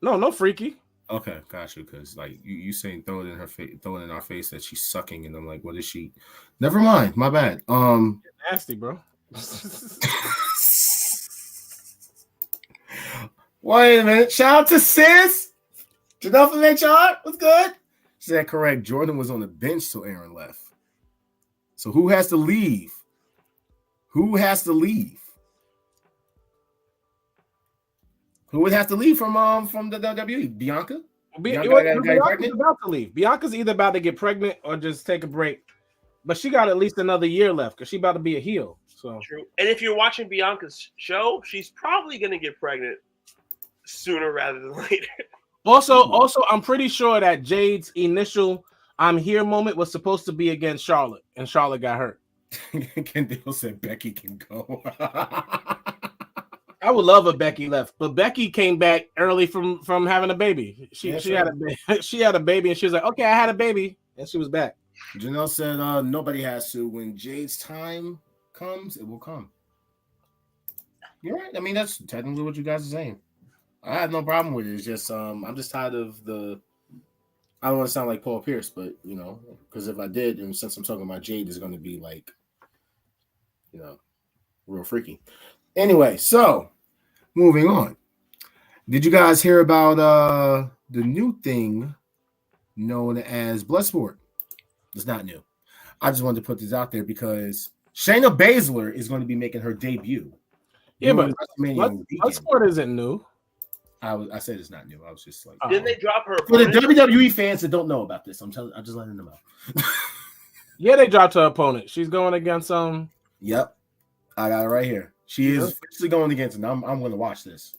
No freaky. Okay, got you. Because like you saying throw it in her face, throw it in our face that she's sucking, and I'm like, what is she? Never mind, my bad. You're nasty, bro. Wait a minute. Shout out to Sis. Janelle from HR. What's good? She said correct. Jordan was on the bench till Aaron left. So who has to leave? Who has to leave? Who would have to leave from the WWE? Bianca? Bianca's about to leave. Bianca's either about to get pregnant or just take a break. But she got at least another year left because she's about to be a heel. So true. And if you're watching Bianca's show, she's probably going to get pregnant sooner rather than later. Also, I'm pretty sure that Jade's initial "I'm here" moment was supposed to be against Charlotte, and Charlotte got hurt. Kendall said Becky can go. I would love if Becky left, but Becky came back early from having a baby. She had a baby, and she was like, "Okay, I had a baby," and she was back. Janelle said, "Nobody has to. When Jade's time comes, it will come." You're right. I mean, that's technically what you guys are saying. I have no problem with it. It's just I'm just tired of the. I don't want to sound like Paul Pierce, but you know, because if I did, and since I'm talking about Jade, is going to be like, you know, real freaky. Anyway, so moving on. Did you guys hear about the new thing known as Bloodsport? It's not new. I just wanted to put this out there because Shayna Baszler is going to be making her debut. Yeah, but Bloodsport isn't new. I said it's not new. I was just like, didn't they drop her for the WWE fans that don't know about this? I'm just letting them know. Yeah, they dropped her opponent. She's going against Yep, I got it right here. She is officially going against it. I'm going to watch this.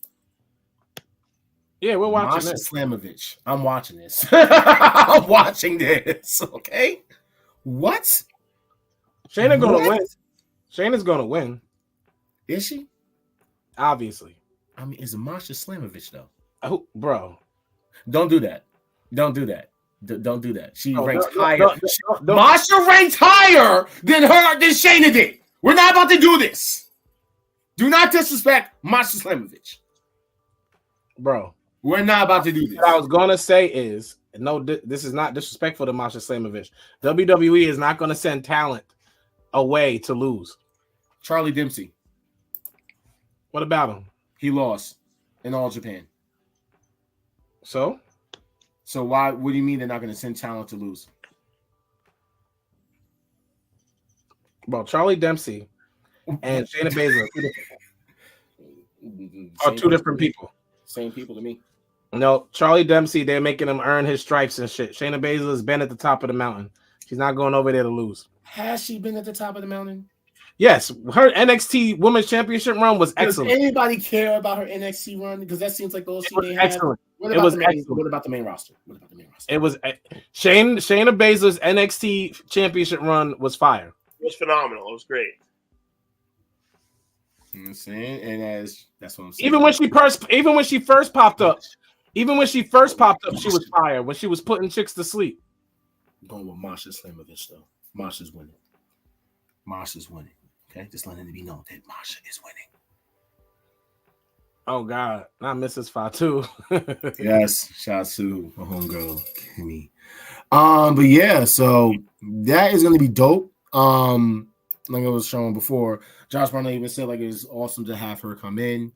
Yeah, we're watching Masha this. Slamovich. I'm watching this. I'm watching this. Okay. What? Shayna gonna What? win. Shayna's gonna win. Is she? Obviously. I mean, is Masha Slamovich though? Oh, bro. Don't do that. Don't do that. Don't do that. She Oh, ranks don't- higher. don't- Masha ranks higher than Shayna did. We're not about to do this. Do not disrespect Masha Slamovich. Bro. We're not about to do this. What I was gonna say is, no, this is not disrespectful to Masha Slamovich. WWE is not gonna send talent away to lose. Charlie Dempsey. What about him? He lost in All Japan. So why? What do you mean they're not going to send talent to lose? Well, Charlie Dempsey and Shayna Baszler are two different people. Same people to me. No, Charlie Dempsey, they're making him earn his stripes and shit. Shayna Baszler has been at the top of the mountain. She's not going over there to lose. Has she been at the top of the mountain? Yes, her NXT Women's Championship run was excellent. Does anybody care about her NXT run? Because that seems like those two they have. Excellent. What It about was the main, excellent. What about the main roster? It was Shayna Baszler's NXT Championship run was fire. It was phenomenal. It was great. You know what I'm saying? And that's what I'm saying. Even when she first popped up, she was fire when she was putting chicks to sleep. I'm going with Masha Slamovich though. Masha's winning. Masha's winning. Okay, just letting it be known that Masha is winning. Oh God, not Mrs. Fatu. Yes, shout out to my homegirl Kimmy. But yeah, so that is gonna be dope. Like I was showing before, Josh Barnett even said like it was awesome to have her come in.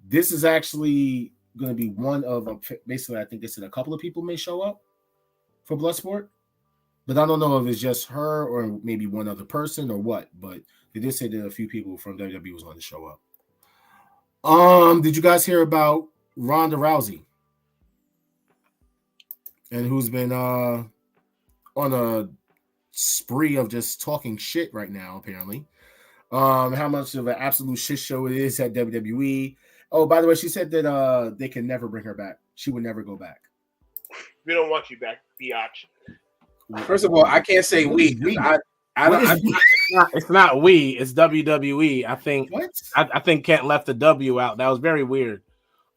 This is actually gonna be one of basically I think they said a couple of people may show up for Bloodsport, but I don't know if it's just her or maybe one other person or what. But they did say that a few people from WWE was going to show up. Did you guys hear about Ronda Rousey and who's been on a spree of just talking shit right now? Apparently, how much of an absolute shit show it is at WWE. Oh, by the way, she said that they can never bring her back. She would never go back. We don't want you back, biatch. First of all, I can't say we. It's not we. It's WWE. I think. What? I think Kent left the W out. That was very weird.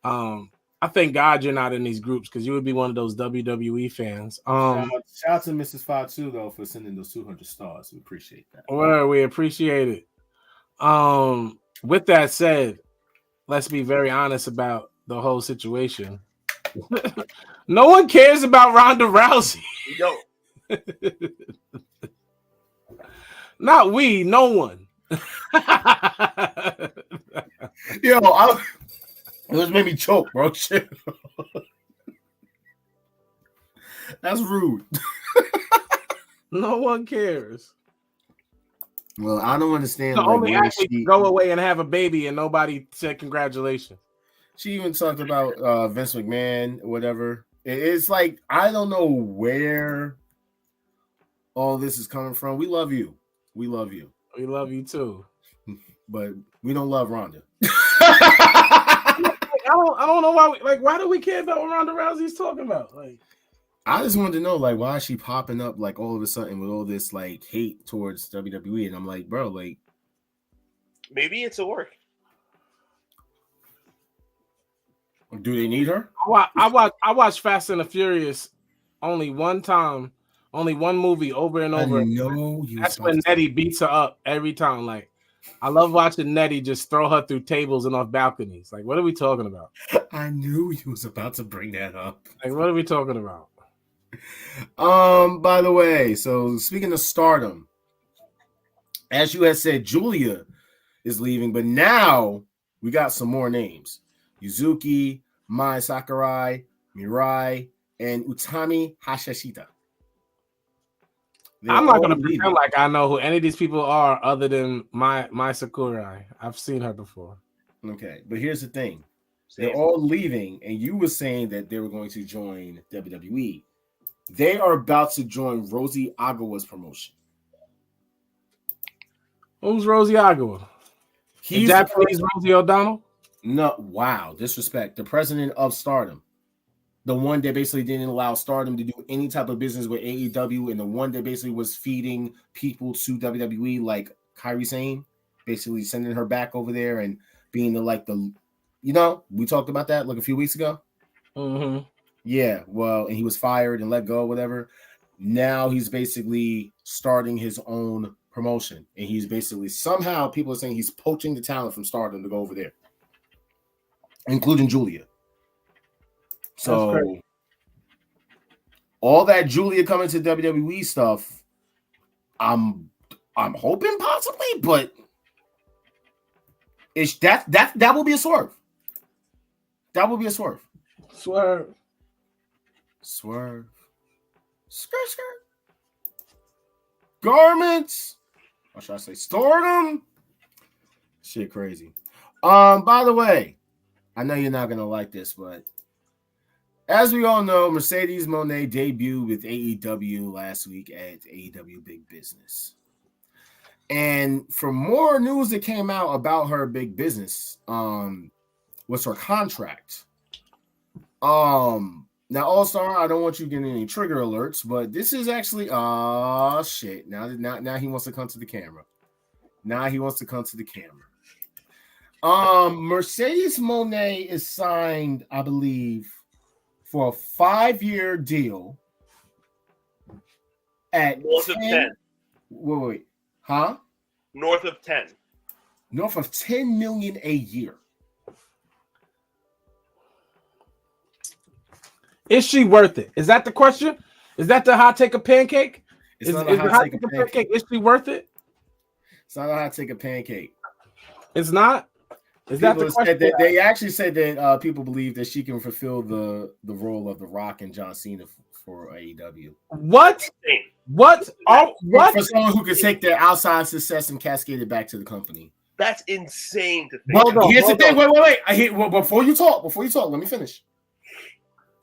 I thank God you're not in these groups because you would be one of those WWE fans. Shout out to Mrs. Fatu though for sending those 200 stars. We appreciate that. Well, we appreciate it. With that said, let's be very honest about the whole situation. No one cares about Ronda Rousey. We don't. Not we, no one. Yo, it was made me choke, bro. Shit. That's rude. No one cares. Well, I don't understand. The like, only where athlete to go away and have a baby and nobody said congratulations. She even talked about Vince McMahon or whatever. It's like, I don't know where all this is coming from. We love you. We love you. We love you too. But we don't love Ronda. I don't know why. Why do we care about what Ronda Rousey's talking about? Like, I just wanted to know, like, why is she popping up, like, all of a sudden with all this, like, hate towards WWE? And I'm like, bro, like, maybe it's a work. do they need her? I watched Fast and the Furious only one time, only one movie over and over. That's when Nettie beats her up every time. Like, I love watching Nettie just throw her through tables and off balconies. Like, what are we talking about? I knew you was about to bring that up. Like, what are we talking about? By the way, so speaking of Stardom, as you had said, Julia is leaving, but now we got some more names. Yuzuki, Mai Sakurai, Mirai, and Utami Hayashishita. I'm not gonna pretend like I know who any of these people are other than Mai Sakurai. I've seen her before. Okay, but here's the thing. They're all leaving, and you were saying that they were going to join WWE. They are about to join Rosie Agawa's promotion. Who's Rosie Agawa? He's Japanese Rosie O'Donnell? No, wow, disrespect. The president of Stardom. the one that basically didn't allow Stardom to do any type of business with AEW, and the one that basically was feeding people to WWE, like Kairi Sane, basically sending her back over there and being we talked about that like a few weeks ago. Mm-hmm. Yeah, well, and he was fired and let go, whatever. Now he's basically starting his own promotion, and he's basically somehow people are saying he's poaching the talent from Stardom to go over there, including Julia. So all that Julia coming to WWE stuff, I'm hoping possibly, but it's that will be a swerve. That will be a swerve. Swerve. Skirt. Garments. Or should I say Stardom? Shit crazy. By the way, I know you're not gonna like this, but as we all know, Mercedes Moné debuted with AEW last week at AEW Big Business. And for more news that came out about her big business, was her contract. Now, All-Star, I don't want you getting any trigger alerts, but this is actually shit. Now he wants to come to the camera. Mercedes Moné is signed, I believe, for a 5-year deal at north of 10. Wait. Huh? North of 10. North of $10 million a year. Is she worth it? Is that the question? Is that the hot take of pancake? It's Is not the a hot take take of of pancake? Is she worth it? It's not a hot take of pancake. It's not. Is that the question? They actually said that people believe that she can fulfill the role of The Rock and John Cena for AEW. What? What? Oh, what? For someone who could take their outside success and cascade it back to the company. That's insane to think. Well, here's the thing. Wait. Before you talk, let me finish.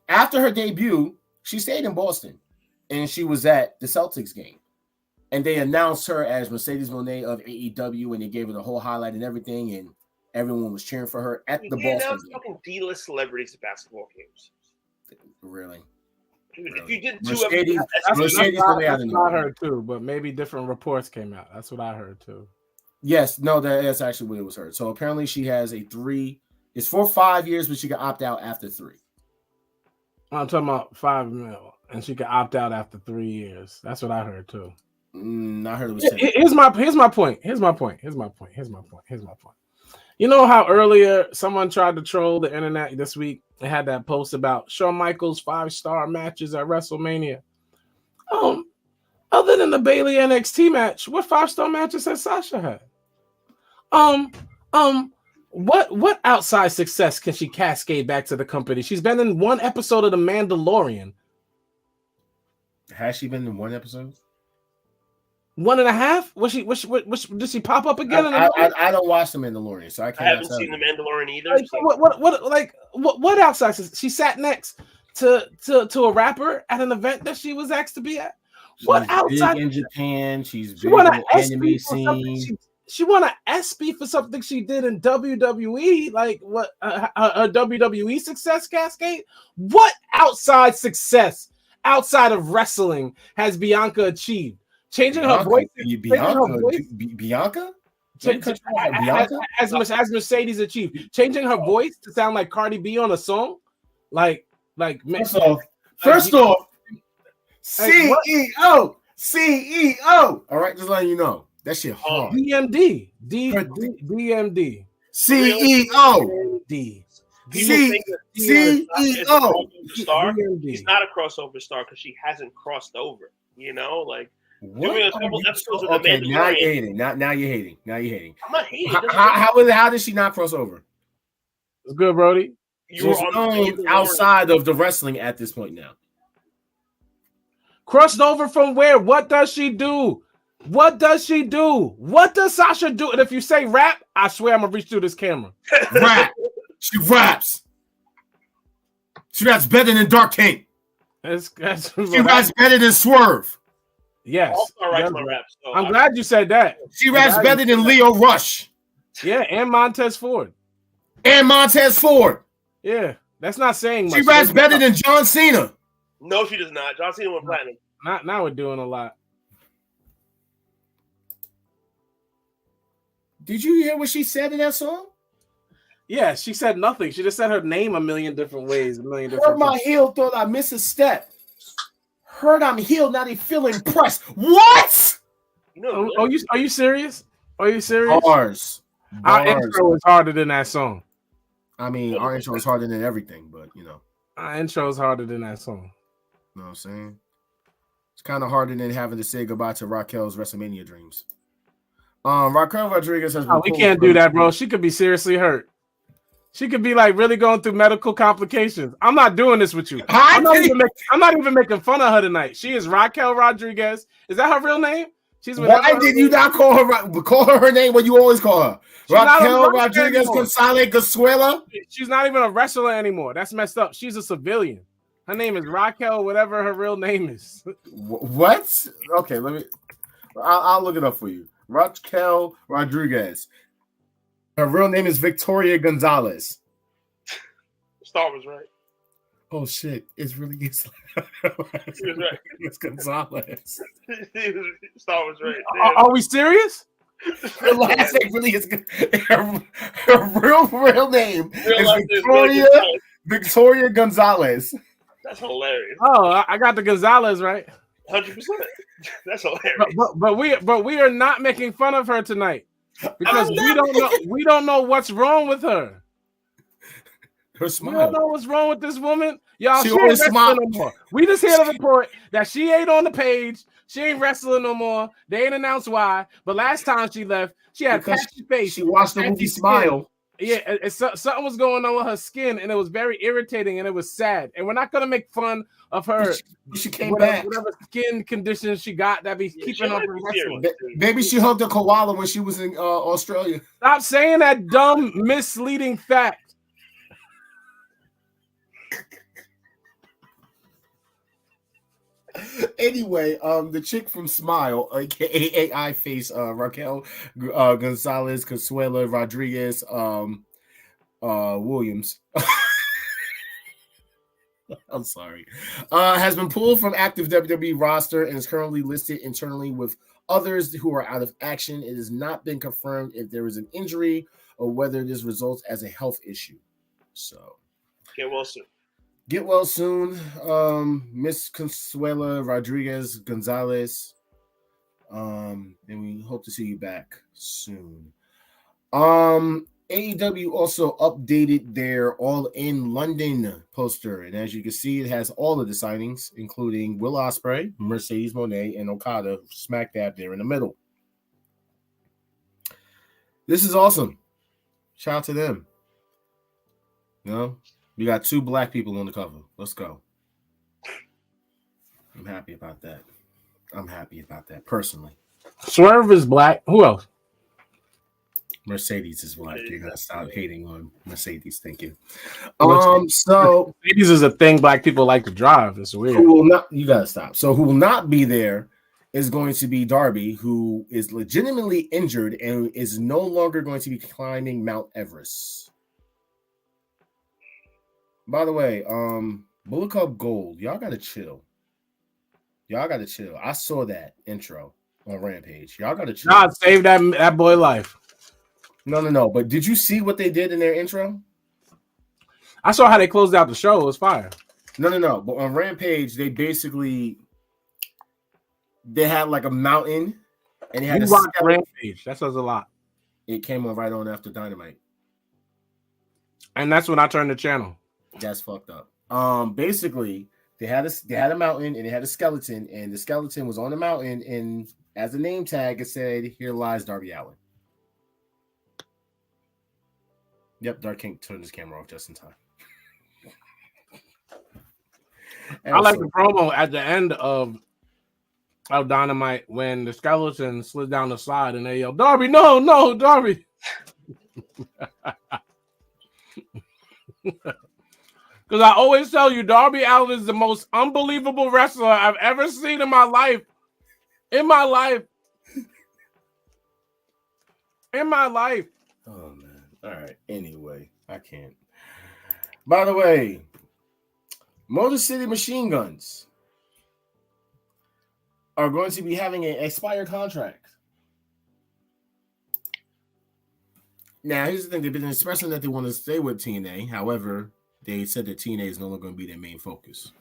After her debut, she stayed in Boston, and she was at the Celtics game. And they announced her as Mercedes Moné of AEW, and they gave her the whole highlight and everything, and everyone was cheering for her at the Boston game. Fucking D-list celebrities at basketball games. Really? Dude, if you did Mercedes that's what I heard too, but maybe different reports came out. That's what I heard too. Yes, no, that's actually what it was heard. So apparently she has it's for 5 years, but she can opt out after 3. I'm talking about $5 million, and she can opt out after 3 years. That's what I heard too. I heard it was 10. Here's my point. You know how earlier someone tried to troll the internet this week? They had that post about Shawn Michaels 5-star matches at WrestleMania. Other than the Bayley NXT match, what 5-star matches has Sasha had? What outside success can she cascade back to the company? She's been in 1 episode of The Mandalorian. Has she been in 1 episode? 1.5? Did she pop up again? I don't watch The Mandalorian, so I haven't seen The Mandalorian either. What outside success? She sat next to a rapper at an event that she was asked to be at. What outside big in Japan? She's big in the anime scene. She won an ESPY for something she did in WWE. Like what? A WWE success cascade? What outside success outside of wrestling has Bianca achieved? Changing her voice. Bianca? As Mercedes achieved, changing her voice to sound like Cardi B on a song. First off, CEO. All right, just letting you know. That shit hard. DMD. CEO. CEO. He's not a crossover star because she hasn't crossed over. You know, like doing a couple episodes of The Mandalorian. Now you're hating. I'm not hating. How did she not cross over? It's good, Brody. She's known outside of the wrestling at this point now. Crossed over from where? What does she do? What does Sasha do? And if you say rap, I swear I'm gonna reach through this camera. Rap. She raps. She raps better than Dark King. She raps better than Swerve. Yes. Rap, so I'm glad you said that. She raps better than Leo Rush. Yeah, and Montez Ford. Yeah. That's not saying much. She raps better than John Cena. No, she does not. John Cena went platinum. Now we're doing a lot. Did you hear what she said in that song? Yeah, she said nothing. She just said her name a million different ways. Heard my heel, thought I missed a step. Heard I'm healed, now they feel impressed. What? No, Are you serious? Are you serious? Bars. Our intro is harder than that song. I mean, our intro is harder than everything, but Our intro is harder than that song. You know what I'm saying? It's kind of harder than having to say goodbye to Raquel's WrestleMania dreams. Raquel Rodriguez has been we can't do that, bro. She could be seriously hurt. She could be like really going through medical complications. I'm not doing this with you. I'm not even making fun of her tonight. She is Raquel Rodriguez. Is that her real name? Why did you not call her name what you always call her? Raquel Rodriguez Gonzalez Gasuela? She's not even a wrestler anymore. That's messed up. She's a civilian. Her name is Raquel, whatever her real name is. What? Okay, I'll look it up for you. Raquel Rodriguez. Her real name is Victoria Gonzalez. Star was right. Oh shit! It's really He was right. It's Gonzalez. Star was right. Are we serious? Her last name really is her real name is Victoria Gonzalez. That's hilarious. Oh, I got the Gonzalez right. 100%. That's hilarious. But we are not making fun of her tonight because we don't know what's wrong with her. Her smile. You don't know what's wrong with this woman? Y'all, she ain't always wrestling no more. We just hear the report that she ain't on the page. She ain't wrestling no more. They ain't announced why. But last time she left, she had patchy face. She watched the movie Smile. Yeah, something was going on with her skin, and it was very irritating, and it was sad. And we're not gonna make fun of her. She came back. Whatever skin condition she got that be keeping her from wrestling. Maybe she hugged a koala when she was in Australia. Stop saying that dumb, misleading fact. Anyway, the chick from Smile, aka AI face, Raquel Gonzalez Consuela Rodriguez Williams. I'm sorry. Has been pulled from active WWE roster and is currently listed internally with others who are out of action. It has not been confirmed if there is an injury or whether this results as a health issue. So, get well soon. Get well soon, Miss Consuela Rodriguez Gonzalez. And we hope to see you back soon. AEW also updated their All In London poster, and as you can see, it has all of the signings, including Will Ospreay, Mercedes Moné, and Okada smack dab there in the middle. This is awesome. Shout out to them. You know, we got 2 black people on the cover. Let's go. I'm happy about that. Personally. Swerve is black. Who else? Mercedes is black. You gotta stop hating on Mercedes. Thank you. So Mercedes is a thing black people like to drive. It's weird. You gotta stop. So who will not be there is going to be Darby, who is legitimately injured and is no longer going to be climbing Mount Everest. By the way, Bullet Club Gold, y'all gotta chill. I saw that intro on Rampage. Y'all gotta chill. God save that boy life. No. But did you see what they did in their intro? I saw how they closed out the show. It was fire. No. But on Rampage, they had like a mountain, and they had Rampage. That says a lot. It came on right on after Dynamite, and that's when I turned the channel. That's fucked up. Basically, they had a mountain and they had a skeleton, and the skeleton was on the mountain, and as a name tag, it said, "Here lies Darby Allin." Yep, Dark King turned his camera off just in time. I like the promo at the end of Dynamite when the skeleton slid down the slide and they yelled, "Darby, no, Darby." Because I always tell you, Darby Allin is the most unbelievable wrestler I've ever seen in my life. In my life. Oh, man. All right. Anyway, I can't. By the way, Motor City Machine Guns are going to be having an expired contract. Now, here's the thing. They've been expressing that they want to stay with TNA. However, they said that TNA is no longer going to be their main focus.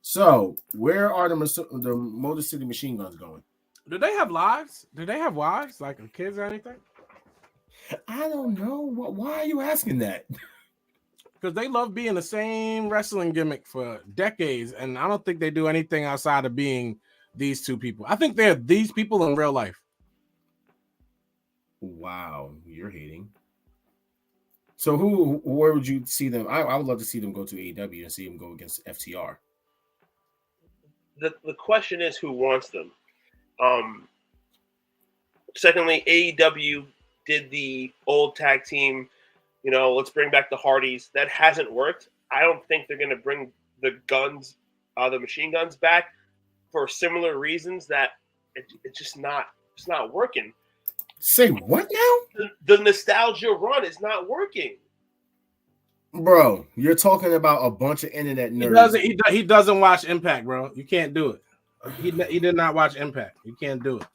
So, where are the Motor City Machine Guns going? Do they have lives? Do they have wives, like kids or anything? I don't know. Why are you asking that? Because they love being the same wrestling gimmick for decades, and I don't think they do anything outside of being these two people. I think they're these people in real life. Wow, you're hating. So where would you see them? I would love to see them go to AEW and see them go against FTR. The question is who wants them. Secondly, AEW did the old tag team, let's bring back the Hardys. That hasn't worked. I don't think they're going to bring the guns, the machine guns back for similar reasons that it's not working. Say what now? The nostalgia run is not working. Bro, you're talking about a bunch of internet nerds. He doesn't watch Impact, bro. You can't do it. He did not watch Impact. You can't do it.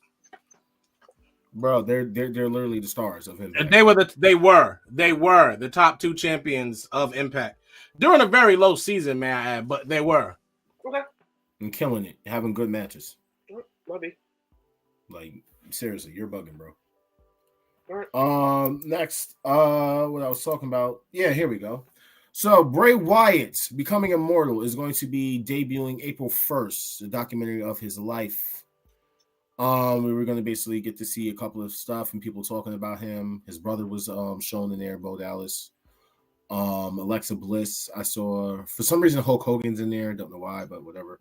Bro, they're literally the stars of Impact. And they were the top two champions of Impact during a very low season, may I add, but they were. Okay. And killing it, having good matches. Maybe. Like, seriously, you're bugging, bro. All right. Next, what I was talking about. Yeah, here we go. So Bray Wyatt, Becoming Immortal, is going to be debuting April 1st, a documentary of his life. We were going to basically get to see a couple of stuff and people talking about him. His brother was shown in there, Bo Dallas. Alexa Bliss, I saw. For some reason, Hulk Hogan's in there. Don't know why, but whatever.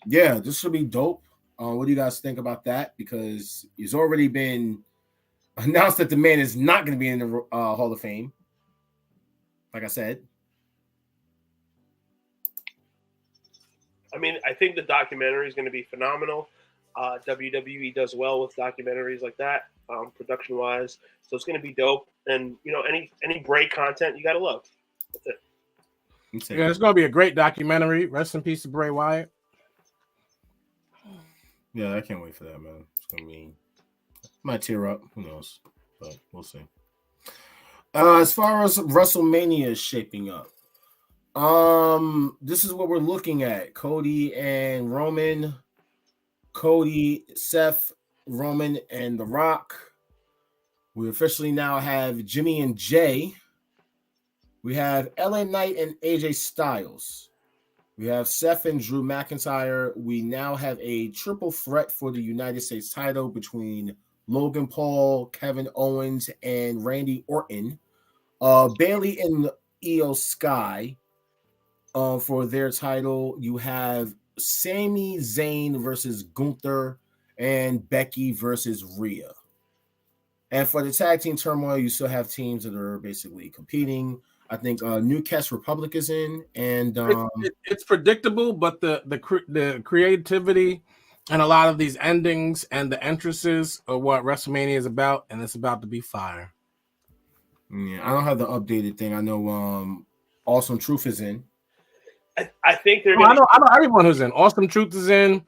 Yeah, this should be dope. What do you guys think about that? Because it's already been announced that the man is not going to be in the Hall of Fame. Like I said. I mean, I think the documentary is going to be phenomenal. WWE does well with documentaries like that, production-wise. So it's going to be dope. And, any Bray content you got to love. That's it. Yeah, it's going to be a great documentary. Rest in peace to Bray Wyatt. Yeah, I can't wait for that, man. It's going to be... Might tear up. Who knows? But we'll see. As far as WrestleMania is shaping up, this is what we're looking at. Cody and Roman. Cody, Seth, Roman, and The Rock. We officially now have Jimmy and Jay. We have LA Knight and AJ Styles. We have Seth and Drew McIntyre. We now have a triple threat for the United States title between Logan Paul, Kevin Owens, and Randy Orton. Bayley and Io Sky for their title. You have Sami Zayn versus Gunther and Becky versus Rhea. And for the tag team turmoil, you still have teams that are basically competing. I think Newcastle Republic is in, and it's predictable, but the creativity and a lot of these endings and the entrances are what WrestleMania is about, and it's about to be fire. Yeah, I don't have the updated thing. I know Awesome Truth is in. I think they're. I know everyone who's in. Awesome Truth is in.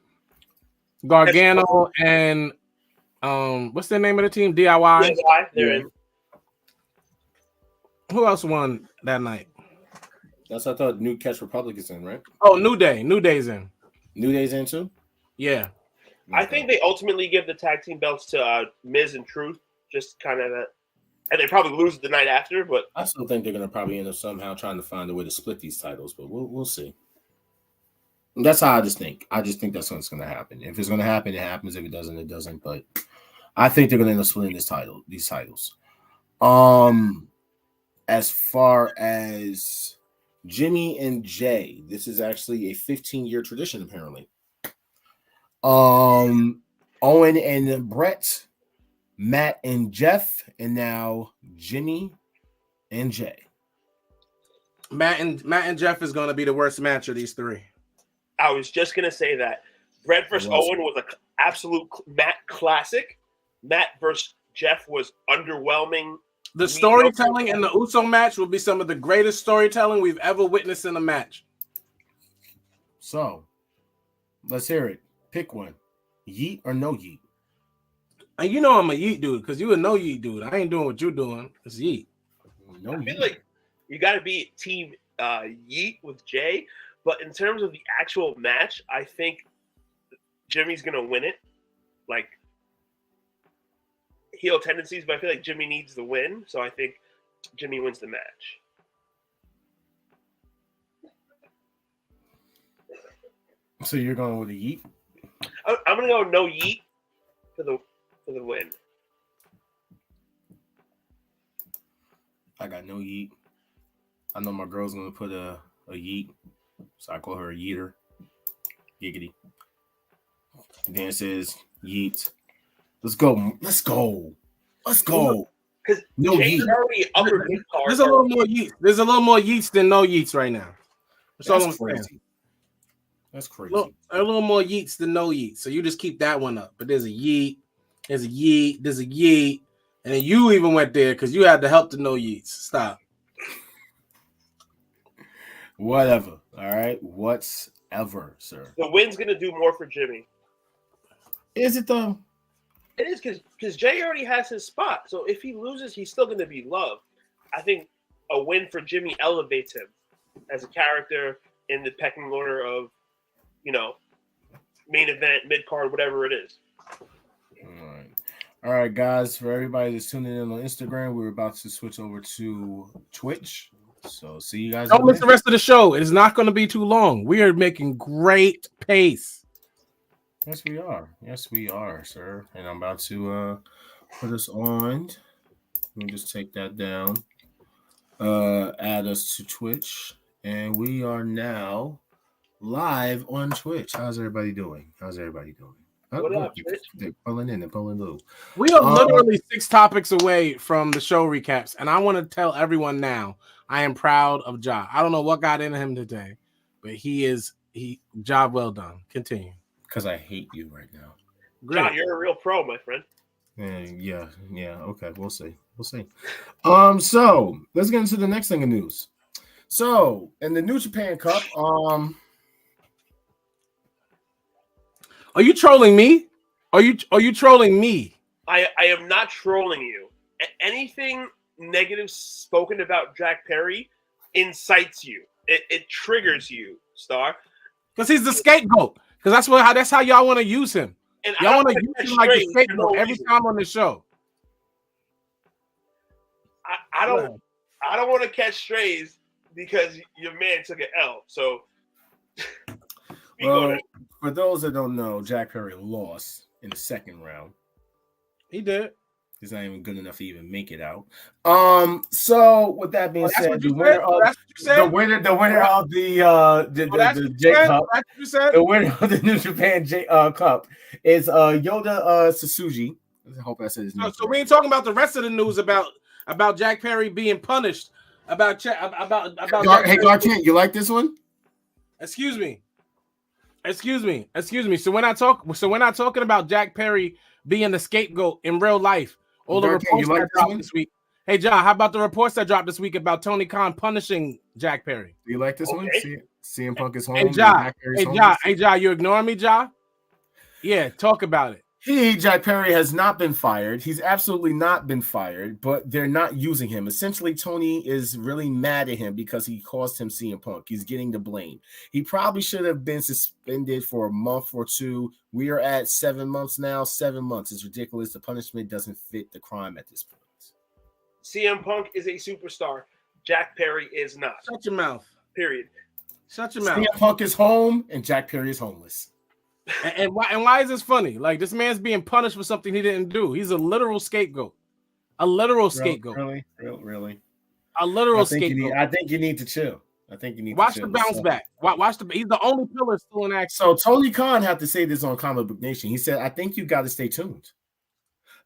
Gargano and what's the name of the team? DIY. They're in. Who else won that night? I thought Newcastle Republic is in, right? Oh, New Day. New Day's in. New Day's in too? Yeah. I think they ultimately give the tag team belts to Miz and Truth, just kind of and they probably lose the night after, but I still think they're gonna probably end up somehow trying to find a way to split these titles, but we'll see. That's how I just think. I just think that's what's gonna happen. If it's gonna happen, it happens. If it doesn't, it doesn't. But I think they're gonna end up splitting these titles. As far as Jimmy and Jay, this is actually a 15-year tradition, apparently. Owen and Brett, Matt and Jeff, and now Jimmy and Jay. Matt and Jeff is going to be the worst match of these three. I was just going to say that. Brett versus Owen was an absolute Matt classic. Matt versus Jeff was underwhelming The storytelling in the Uso match will be some of the greatest storytelling we've ever witnessed in a match. So, let's hear it. Pick one. Yeet or no yeet? And you know I'm a yeet dude because you a no yeet dude. I ain't doing what you're doing. It's yeet. No I yeet. feel like you got to be team yeet with Jay, but in terms of the actual match, I think Jimmy's gonna win it. Like heel tendencies, but I feel like Jimmy needs the win, so I think Jimmy wins the match. So you're going with a yeet? I'm gonna go no yeet for the win. I got no yeet. I know my girl's gonna put a yeet, so I call her a yeeter. Giggity. Then it says yeet. Let's go. Let's go. Let's go. Because no Jay's yeet. already upper mid card. There's a little more yeets. There's a little more yeets than no yeets right now. That's crazy. That's crazy. A little more yeets than no yeets. So you just keep that one up. But there's a yeet, there's a yeet, there's a yeet, and then you even went there because you had to help the no yeets. Stop. Whatever. All right. Whatever, sir. The win's gonna do more for Jimmy. Is it though? It is because Jay already has his spot. So if he loses, he's still gonna be loved. I think a win for Jimmy elevates him as a character in the pecking order of, main event, mid card, whatever it is. All right, guys. For everybody that's tuning in on Instagram, we're about to switch over to Twitch. So see you guys. Don't miss the rest of the show. It is not going to be too long. We are making great pace. Yes, we are. Yes, we are, sir. And I'm about to put us on. Let me just take that down. Add us to Twitch. And we are now live on Twitch. How's everybody doing? What up, Twitch? They're pulling in. They're pulling low. We are literally 6 topics away from the show recaps. And I want to tell everyone now, I am proud of Ja. I don't know what got into him today, but job well done. Continue. Because I hate you right now. Great. John, you're a real pro, my friend. Yeah. Okay, we'll see. So let's get into the next thing of news. So in the New Japan Cup, are you trolling me? Are you trolling me? I am not trolling you. Anything negative spoken about Jack Perry incites you. It triggers you, Star. Because he's the scapegoat. Because that's how y'all want to use him. And y'all want to use him like the scapegoat every time on the show. I don't want to catch strays because your man took an L. So well, for those that don't know, Jack Perry lost in the second round. He did. He's not even good enough to even make it out. So with that being said, the winner of the J Cup, the winner of the New Japan Cup is Yoda Tsuji. I hope I said his name. So we ain't talking about the rest of the news about Jack Perry being punished. Hey, Garchan, you like this one? Excuse me. So we're not talking about Jack Perry being the scapegoat in real life. All the reports that dropped this week. Hey, John, how about the reports that dropped this week about Tony Khan punishing Jack Perry? Do you like this one? CM Punk is home. Hey, Ja, you ignoring me, Ja? Yeah, talk about it. Jack Perry has not been fired. He's absolutely not been fired, but they're not using him. Essentially, Tony is really mad at him because he cost him CM Punk. He's getting the blame. He probably should have been suspended for a month or two. We are at 7 months now. 7 months is ridiculous. The punishment doesn't fit the crime at this point. CM Punk is a superstar. Jack Perry is not. Shut your mouth. Period. Shut your mouth. CM Punk is home and Jack Perry is homeless. And why is this funny? Like, this man's being punished for something he didn't do. He's a literal scapegoat. Really? A literal scapegoat. I think you need to chill. Watch the bounce back. He's the only pillar still in action. So Tony Khan had to say this on Comic Book Nation. He said, I think you got to stay tuned.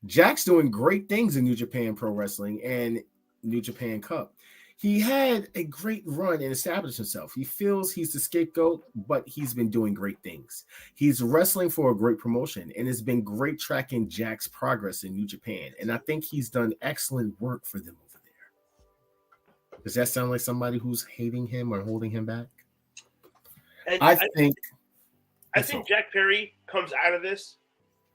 Jack's doing great things in New Japan Pro Wrestling and New Japan Cup. he had a great run and established himself. He feels he's the scapegoat, but he's been doing great things. He's wrestling for a great promotion, and it's been great tracking Jack's progress in New Japan. And I think he's done excellent work for them over there. Does that sound like somebody who's hating him or holding him back? And I think Jack Perry comes out of this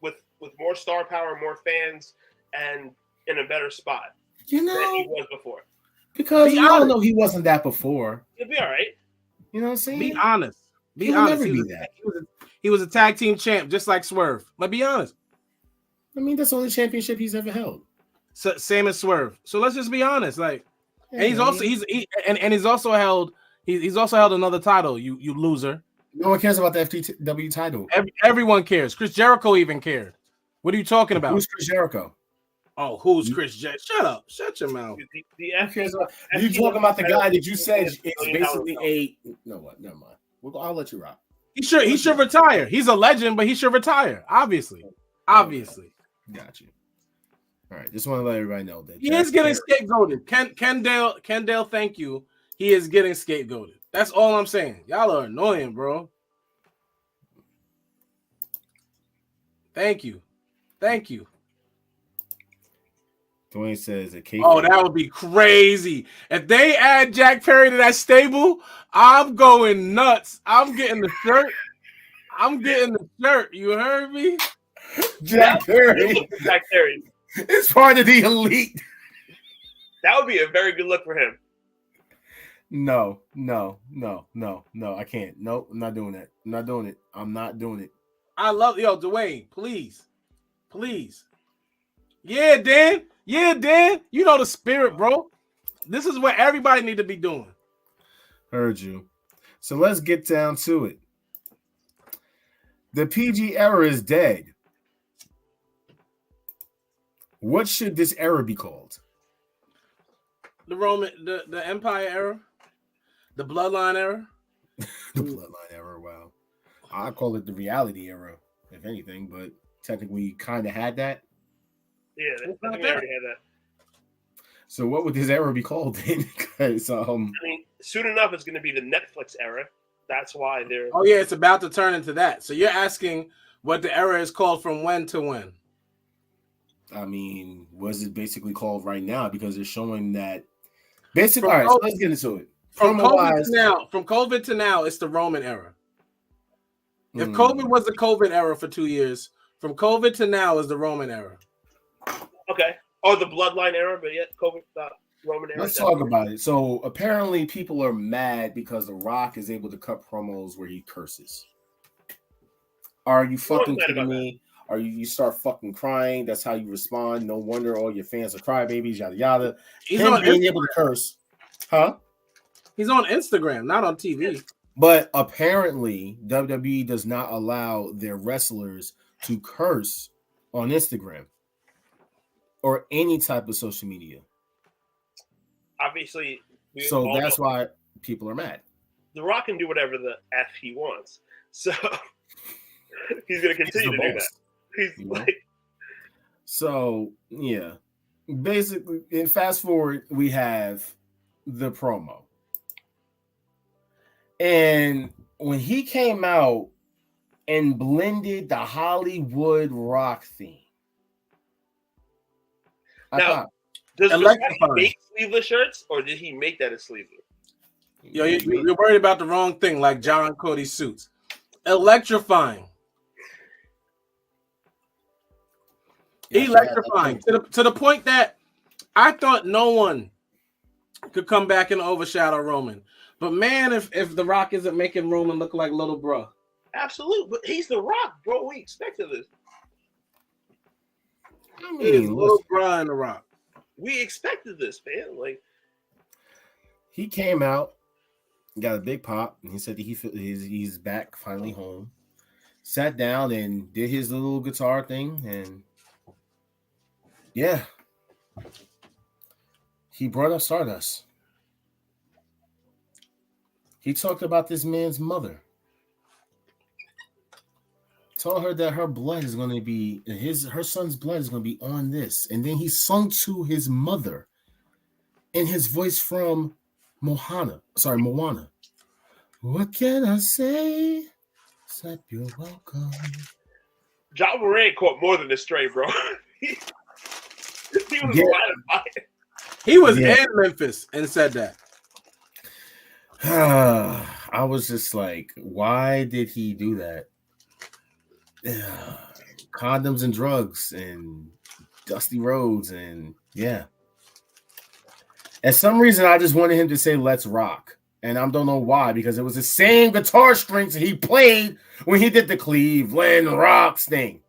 with more star power, more fans, and in a better spot than he was before. Because we all know he wasn't that before. He'll be all right. You know what I'm saying? Be honest. He will never be that. He was a tag team champ, just like Swerve. But be honest. I mean, that's the only championship he's ever held. So, same as Swerve. So let's just be honest. Like, and he's also held another title. You loser. No one cares about the FTW title. Everyone cares. Chris Jericho even cared. What are you talking about? Who's Chris Jericho? Oh, who's Chris Jericho? Shut up. Shut your mouth. You talking about the guy that you said is basically a no what? Never mind. I'll let you rock. He should retire. He's a legend, but he should retire. Obviously. Got you. All right. Just want to let everybody know that he is getting scapegoated. Kendall, thank you. He is getting scapegoated. That's all I'm saying. Y'all are annoying, bro. Thank you. Dwayne says a cake. Oh, that would be crazy. If they add Jack Perry to that stable, I'm going nuts. I'm getting the shirt. You heard me? Jack Perry. It's part of the elite. That would be a very good look for him. No. I can't. Nope, I'm not doing that. I'm not doing it. I love Dwayne, please. Yeah, Dan. You know the spirit, bro. This is what everybody need to be doing. Heard you. So let's get down to it. The PG era is dead. What should this era be called? The Empire era, the Bloodline era. The Bloodline era. Wow, I call it the Reality era, if anything. But technically, we kind of had that. Yeah, I think we already had that. So, what would this era be called then? Because I mean, soon enough, it's going to be the Netflix era. That's why they're. Oh yeah, it's about to turn into that. So you're asking what the era is called from when to when? I mean, what's it basically called right now? Because they're showing that. Basically, all right. So let's get into it. From COVID to now, it's the Roman era. If COVID was the COVID era for 2 years, from COVID to now is the Roman era. Okay. Oh, the Bloodline era, but yet COVID, Roman era. Let's talk about it. So apparently, people are mad because The Rock is able to cut promos where he curses. Are you fucking kidding me? Or you start fucking crying. That's how you respond. No wonder all your fans are crybabies, yada yada. He's Him being able to curse, huh? He's on Instagram, not on TV. But apparently, WWE does not allow their wrestlers to curse on Instagram or any type of social media. Obviously, so that's why people are mad. The Rock can do whatever the F he wants, so he's going to continue to do that. So yeah, basically, in fast forward, we have the promo, and when he came out and blended the Hollywood Rock theme, does the Rock make sleeveless shirts, or did he make that a sleeveless? You're worried about the wrong thing, like John Cody suits. Electrifying. Electrifying to the point that I thought no one could come back and overshadow Roman. But man, if The Rock isn't making Roman look like little bro. Absolutely, but he's The Rock, bro. We expected this. I mean, little bro in The Rock. We expected this, man. Like, he came out, got a big pop, and he said that he's back, finally home. Sat down and did his little guitar thing, and yeah, he brought up Stardust. He talked about this man's mother. Told her that her blood is going to be her son's blood is going to be on this, and then he sung to his mother in his voice from Moana. What can I say? Except you're welcome. John Moran caught more than this stray, bro. he was lining by it. He was in Memphis and said that. I was just like, why did he do that? Condoms and drugs and Dusty Rhodes and yeah. At some reason, I just wanted him to say "Let's rock," and I don't know why, because it was the same guitar strings he played when he did the Cleveland Rocks thing.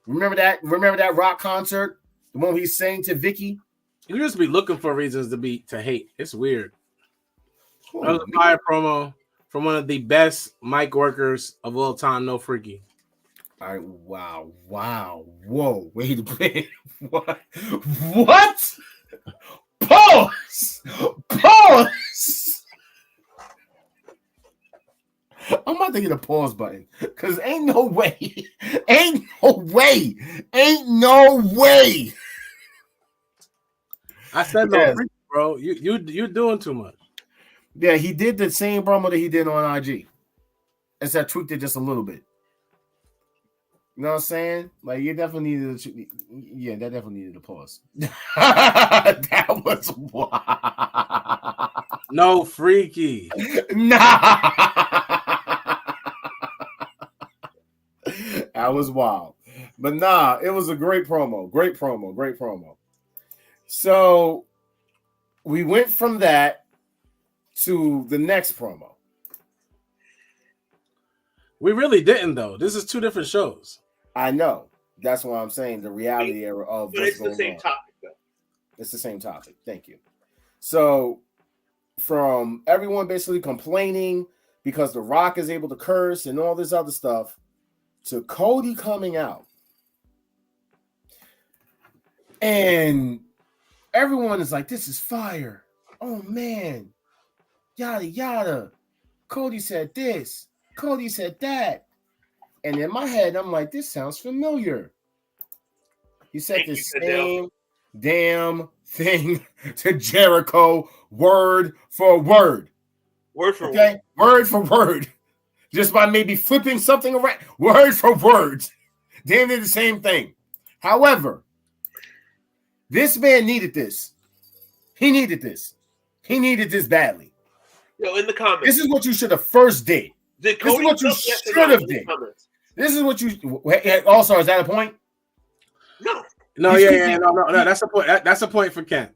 Remember that? Remember that rock concert, the one he sang to Vicky? You just be looking for reasons to hate. It's weird. That was a fire promo from one of the best mic workers of all time, No Freaky. All right, wow, whoa, wait a minute, what? Pause. I'm about to get a pause button because ain't no way. I said no, freaky, bro. You doing too much. Yeah, he did the same promo that he did on IG. Except tweaked it just a little bit. You know what I'm saying? Like, you definitely needed that definitely needed a pause. That was wild. No Freaky. Nah. That was wild. But nah, it was a great promo. Great promo. So we went from that to the next promo. We really didn't, though. This is two different shows. I know. That's why I'm saying the reality era of but it's the same topic, though. It's the same topic. Thank you. So, from everyone basically complaining because The Rock is able to curse and all this other stuff, to Cody coming out. And everyone is like, this is fire. Oh, man. Yada, yada. Cody said this. Cody said that. And in my head, I'm like, this sounds familiar. He said the same damn thing to Jericho, word for word. Word for word. Word for word. Just by maybe flipping something around. Word for word. Damn near the same thing. However, this man needed this. He needed this. He needed this badly. Yo, in the comments. This is what you should have first did. This is what you should have did. This is what you also, is that a point? No. No, yeah, no. That's a point. That's a point for Ken.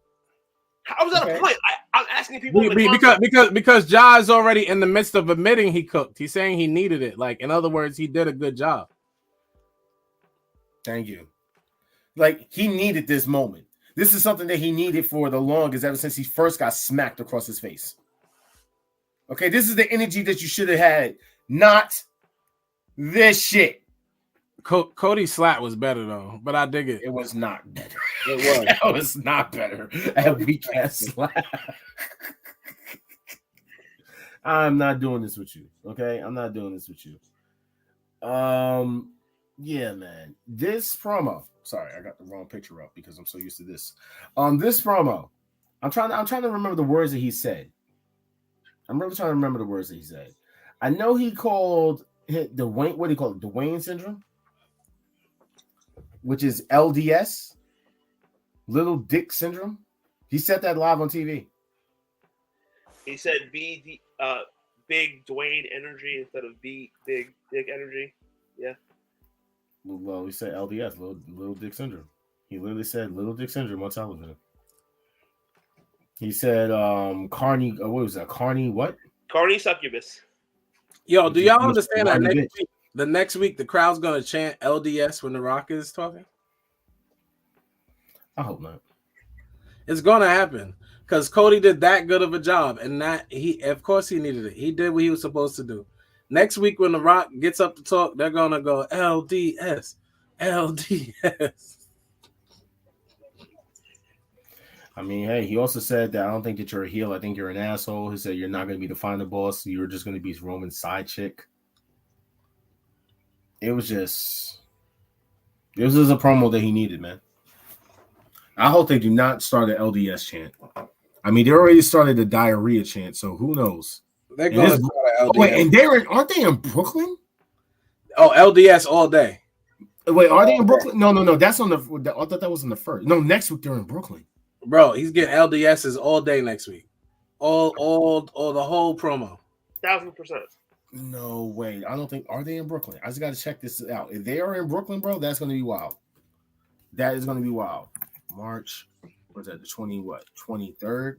How was that a point? I'm asking people because Ja is already in the midst of admitting he cooked. He's saying he needed it. Like, in other words, he did a good job. Thank you. Like, he needed this moment. This is something that he needed for the longest, ever since he first got smacked across his face. Okay, this is the energy that you should have had, not this shit. Cody's slap was better though, but I dig it. It was not better. It was. It was not better. And we can't slap. I'm not doing this with you. Okay, I'm not doing this with you. Yeah, man. This promo. Sorry, I got the wrong picture up because I'm so used to this. This promo. I'm trying to remember the words that he said. I'm really trying to remember the words that he said. I know he called Dwayne. What do you call it? Dwayne syndrome, which is LDS, little dick syndrome. He said that live on TV. He said big Dwayne energy instead of big dick energy. Yeah. Well, he said LDS, little dick syndrome. He literally said little dick syndrome on television. He said Carney, what was that? Carney what? Carney succubus. Yo, do y'all understand that next week the crowd's gonna chant LDS when The Rock is talking? I hope not. It's gonna happen because Cody did that good of a job, and that of course he needed it. He did what he was supposed to do. Next week when The Rock gets up to talk, they're gonna go LDS, LDS. I mean, hey, he also said that I don't think that you're a heel. I think you're an asshole. He said you're not going to be the final boss. You're just going to be Roman's side chick. This was a promo that he needed, man. I hope they do not start an LDS chant. I mean, they already started the diarrhea chant, so who knows? They're going to Oh, wait, and aren't they in Brooklyn? Oh, LDS all day. Wait, are they in Brooklyn? No. That's on the. I thought that was in the first. No, next week they're in Brooklyn. Bro, he's getting LDSs all day next week. All the whole promo. 1,000%. No way. I don't think. Are they in Brooklyn? I just got to check this out. If they are in Brooklyn, bro, that's going to be wild. That is going to be wild. March. What's that? The 23rd?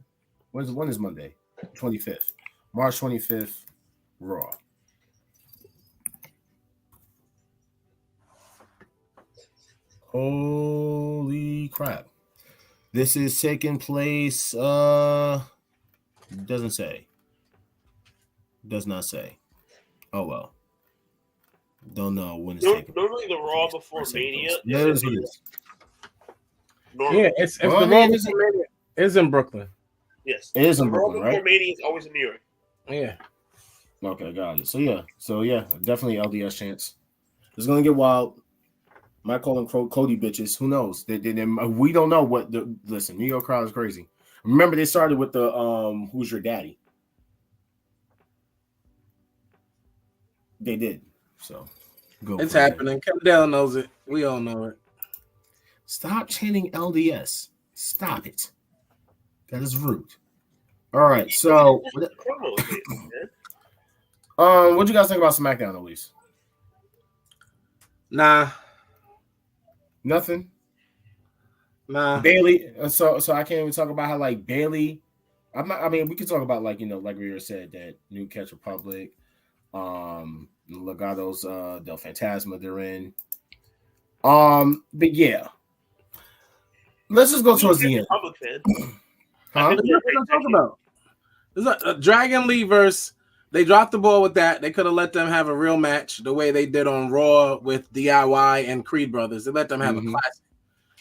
When is Monday? 25th. March 25th. Raw. Holy crap. This is taking place. Doesn't say. Does not say. Oh well. Don't know when it's taking. Normally the Raw before Mania. Yeah, it is. Yeah, it's the Raw before Mania is in Brooklyn. Yes. It is in the Raw Brooklyn, before right? Mania is always in New York. Yeah. Okay, got it. So yeah, definitely LDS chance. It's gonna get wild. Might call them Cody bitches. Who knows? We don't know what the listen. New York crowd is crazy. Remember, they started with the "Who's your daddy?" They did. So go. It's happening. Kendall knows it. We all know it. Stop chanting LDS. Stop it. That is rude. All right. So, what do you guys think about SmackDown, Elise? Nah. Nothing. Nah. Bailey. So I can't even talk about how like Bailey. I mean, we can talk about like like we said that New Catch Republic, Legados del Fantasma they're in. But yeah, let's just go towards the end. Public fan. Huh? What are you talking about? There's a Dragon Lee verse. They dropped the ball with that. They could have let them have a real match the way they did on Raw with DIY and Creed Brothers. They let them have a classic.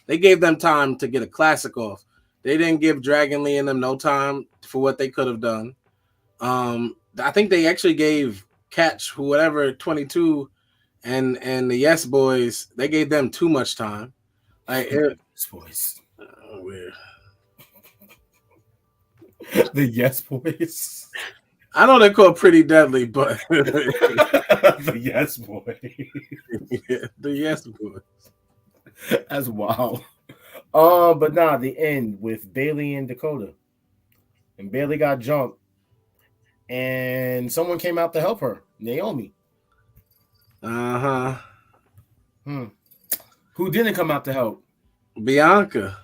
They gave them time to get a classic off. They didn't give Dragon Lee and them no time for what they could have done. I think they actually gave Catch, whoever 22 and the Yes Boys, they gave them too much time. Like Yes Boys. Weird. The Yes Boys. I know they're called Pretty Deadly, but the Yes Boy. Yeah, the Yes Boys. That's wild. But nah, the end with Bailey and Dakota. And Bailey got jumped. And someone came out to help her. Naomi. Uh-huh. Who didn't come out to help? Bianca.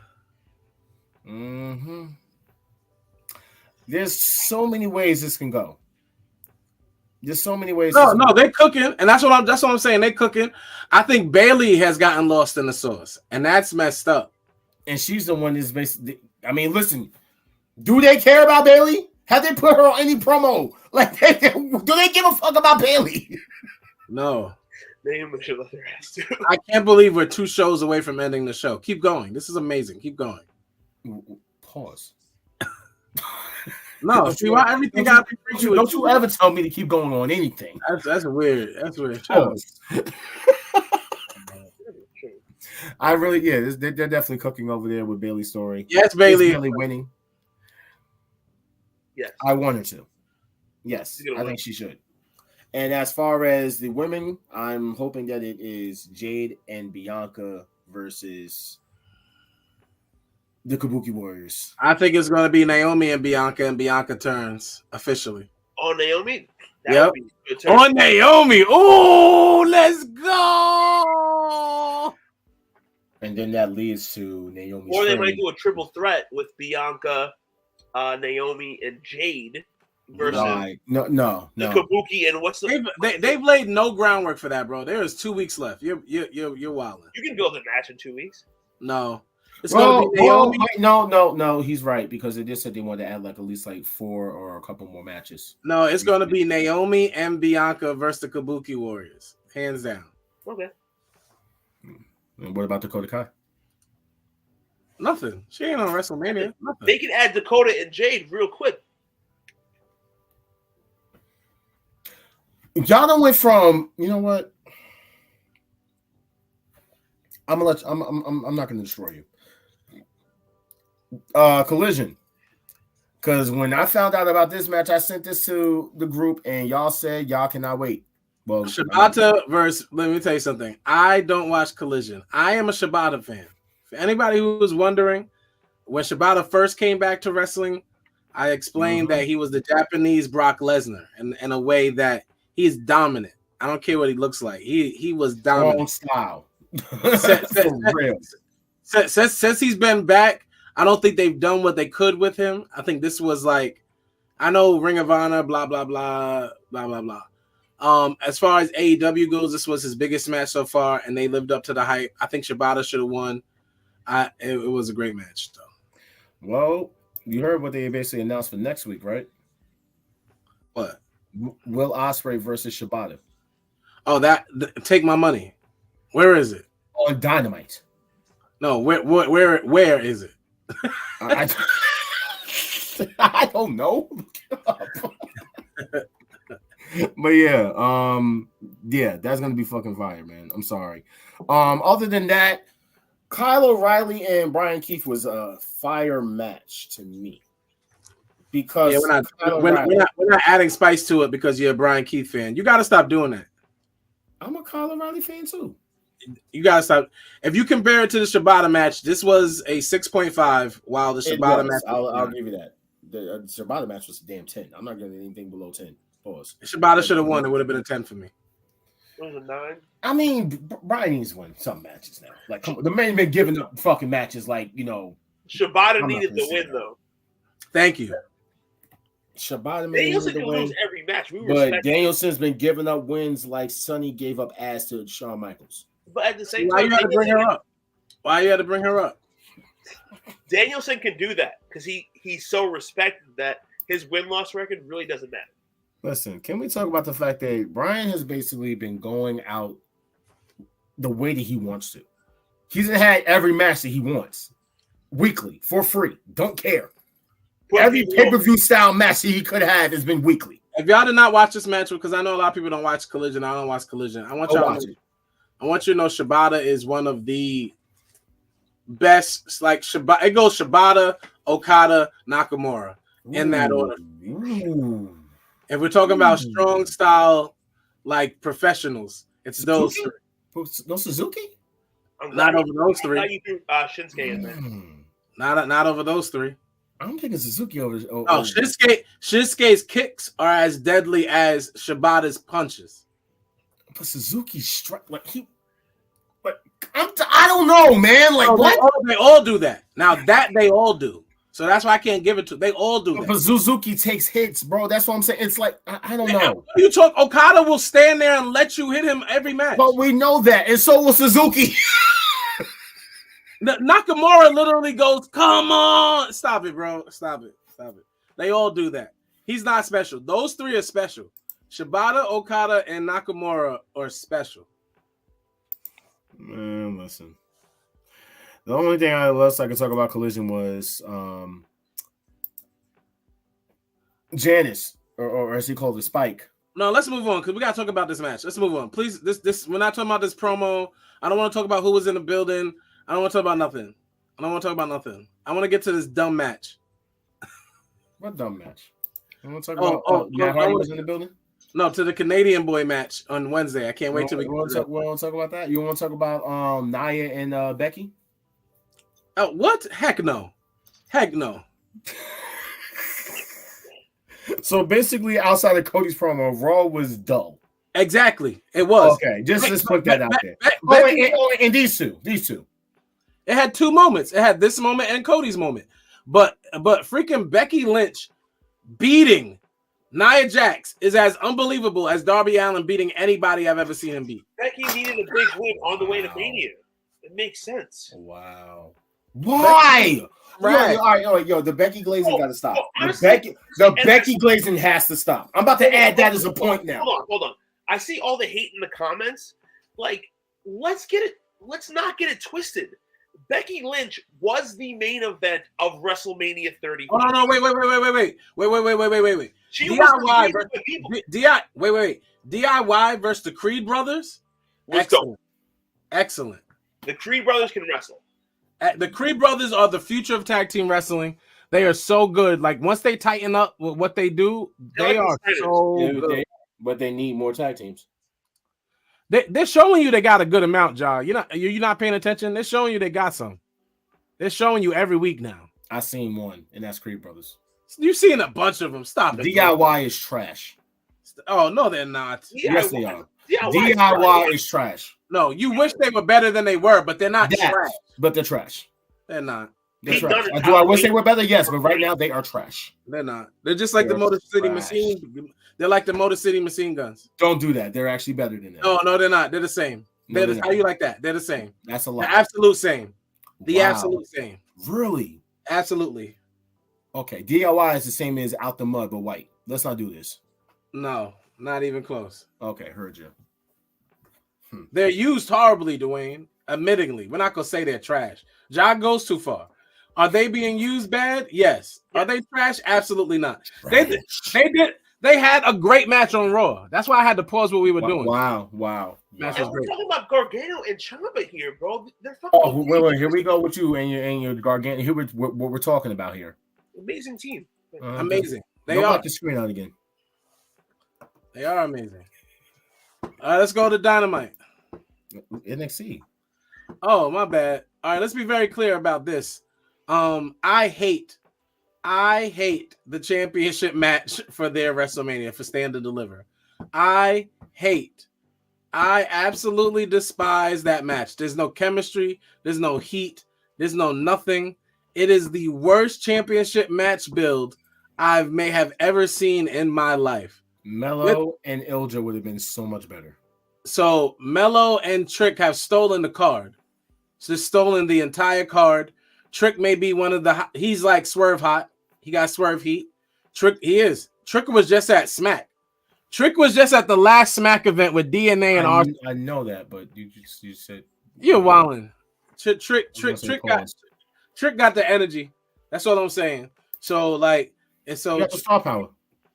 Mm-hmm. There's so many ways this can go. There's so many ways. No, they're cooking, and that's what I'm saying. They're cooking. I think Bailey has gotten lost in the sauce, and that's messed up. And she's the one that's basically. I mean, listen. Do they care about Bailey? Have they put her on any promo? Like, do they give a fuck about Bailey? No. They should let their ass do. I can't believe we're 2 shows away from ending the show. Keep going. This is amazing. Keep going. Pause. No, see why everything got to be Don't you ever tell me to keep going on anything. That's weird. That's weird. Pause. I really, they're definitely cooking over there with Bailey's story. Yes, Bailey. Is Bailey winning? Yes. I want her to. Yes, I think she should. And as far as the women, I'm hoping that it is Jade and Bianca versus the Kabuki Warriors. I think it's going to be Naomi and Bianca turns officially. On Naomi? Yep. On Naomi. Oh, let's go. And then that leads to Naomi. Or they might do a triple threat with Bianca, Naomi, and Jade versus no. the Kabuki and what's the they've laid no groundwork for that, bro. There is 2 weeks left. You're wilding. You can build a match in 2 weeks. No. It's gonna be Naomi. No, he's right because they just said they wanted to add like at least like 4 or a couple more matches. No, it's gonna be Naomi and Bianca versus the Kabuki Warriors, hands down. Okay. And what about Dakota Kai? Nothing. She ain't on WrestleMania. Nothing. They can add Dakota and Jade real quick. Y'all done went from, you know what? I'm gonna let you, I'm not gonna destroy you. Collision. Because when I found out about this match, I sent this to the group, and y'all said y'all cannot wait. Well, Shibata versus. Let me tell you something. I don't watch Collision. I am a Shibata fan. For anybody who was wondering, when Shibata first came back to wrestling, I explained that he was the Japanese Brock Lesnar, in a way that he's dominant. I don't care what he looks like. He was dominant. Style. Since he's been back, I don't think they've done what they could with him. I think this was like, I know Ring of Honor, blah blah blah, blah blah blah. As far as AEW goes, this was his biggest match so far, and they lived up to the hype. I think Shibata should have won. It was a great match, though. Well, you heard what they basically announced for next week, right? What? Will Ospreay versus Shibata. Oh, take my money. Where is it? On Dynamite. No, where is it? I don't know. But yeah, that's gonna be fucking fire, man. I'm sorry. Other than that, Kyle O'Reilly and Brian Keith was a fire match to me. Because we're not adding spice to it because you're a Brian Keith fan. You got to stop doing that. I'm a Kyle O'Reilly fan too. You got to stop. If you compare it to the Shibata match, this was a 6.5, while the Shibata match. I'll give you that. The Shibata match was a damn 10. I'm not giving anything below 10. Pause. Shibata should have won. It would have been a 10 for me. It was a 9. I mean, Brian needs to win some matches now. Like, come on, the man been giving up fucking matches. Like, you know, Shibata needed to win though. Thank you. Shibata Danielson can lose every match. But Danielson's been giving up wins like Sonny gave up ass to Shawn Michaels. But at the same time, why you had to bring her up? Why you had to bring her up? Danielson can do that because he's so respected that his win-loss record really doesn't matter. Listen, can we talk about the fact that Brian has basically been going out the way that he wants to? He's had every match that he wants weekly for free. Don't care. Every pay-per-view style match that he could have has been weekly. If y'all did not watch this match, because I know a lot of people don't watch Collision, I don't watch Collision. I want you to know Shibata is one of the best. Like Shibata, it goes Shibata, Okada, Nakamura in that order. Ooh. If we're talking about strong style, like professionals, it's those three. No Suzuki? Not over those three. How you threw Shinsuke in there? Not over those three. I'm thinking Suzuki over. Shinsuke's kicks are as deadly as Shibata's punches. But Suzuki's strike like he. But I don't know, man. Like what? They all do that. Now that they all do. So that's why I can't give it to. They all do that. But Suzuki takes hits, bro. That's what I'm saying. It's like I don't know. You talk. Okada will stand there and let you hit him every match. But we know that, and so will Suzuki. Nakamura literally goes, "Come on, stop it, bro, stop it." They all do that. He's not special. Those three are special. Shibata, Okada, and Nakamura are special. Man, listen. The only thing else I could talk about Collision was Janice, or as he called it, Spike. No, let's move on because we gotta talk about this match. Let's move on, please. This we're not talking about this promo. I don't want to talk about who was in the building. I don't want to talk about nothing. I want to get to this dumb match. What dumb match? You want to talk about Matt Hardy was in the building? No, to the Canadian boy match on Wednesday. I can't wait till we want to talk about that. You want to talk about Nia and Becky? What? Heck no. So basically, outside of Cody's promo, Raw was dull. Exactly, it was. Okay, just put that out there. And these two. It had two moments. It had this moment and Cody's moment. But freaking Becky Lynch beating Nia Jax is as unbelievable as Darby Allin beating anybody I've ever seen him beat. Becky needed a big win on the way to Mania. It makes sense. Wow. Why? Right. All right, yo, the Becky Glazing got to stop. The Becky Glazing has to stop. I'm about to add that as a point now. Hold on. I see all the hate in the comments. Like, let's not get it twisted. Becky Lynch was the main event of WrestleMania 30. Oh no, wait. She DIY versus DIY versus the Creed brothers. Excellent. The Creed brothers can wrestle. The Creed brothers are the future of tag team wrestling. They are so good. Like once they tighten up with what they do, they are so good. But they need more tag teams. They're showing you they got a good amount, John. You're not paying attention. They're showing you they got some. They're showing you every week now. I seen one, and that's Creed Brothers. You've seen a bunch of them. Stop it. DIY is trash. Oh no, they're not. Yes, they are. DIY is trash. No, you wish they were better than they were, but they're not trash. But they're trash. They're not. They're trash. Do I wish they were better? Yes, but right now they are trash. They're not. They're just like the Motor City Machine. They're like the Motor City Machine Guns. Don't do that. They're actually better than that. No, they're not. They're the same. How you like that? They're the same. That's a lot. The absolute same. The absolute same. Really? Absolutely. Okay. DIY is the same as Out the Mud, but white. Let's not do this. No, not even close. Okay, heard you. They're used horribly, Dwayne. Admittingly, we're not gonna say they're trash. John goes too far. Are they being used bad? Yes. Are they trash? Absolutely not. Trash. They had a great match on Raw. That's why I had to pause what we were doing. Wow. Match was great. We're talking about Gargano and Ciampa here, bro. They're fucking wait. Here we go with you and your Gargano. Here what we're talking about here. Amazing team. Amazing. They Don't are. let the screen out again. They are amazing. All right, let's go to Dynamite. NXT. Oh, my bad. All right, let's be very clear about this. I hate the championship match for their WrestleMania for Stand and Deliver. I absolutely despise that match. There's no chemistry. There's no heat. There's no nothing. It is the worst championship match build I may have ever seen in my life. Mello and Ilja would have been so much better. So Mello and Trick have stolen the card. So they're stolen the entire card. Trick may be one of the. He's like Swerve hot. He got Swerve heat. Trick was just at Smack. Trick was just at the last Smack event with DNA and R. I know that, but you said you're wilding. Trick got the energy. That's all I'm saying. So like, and so you got the star power.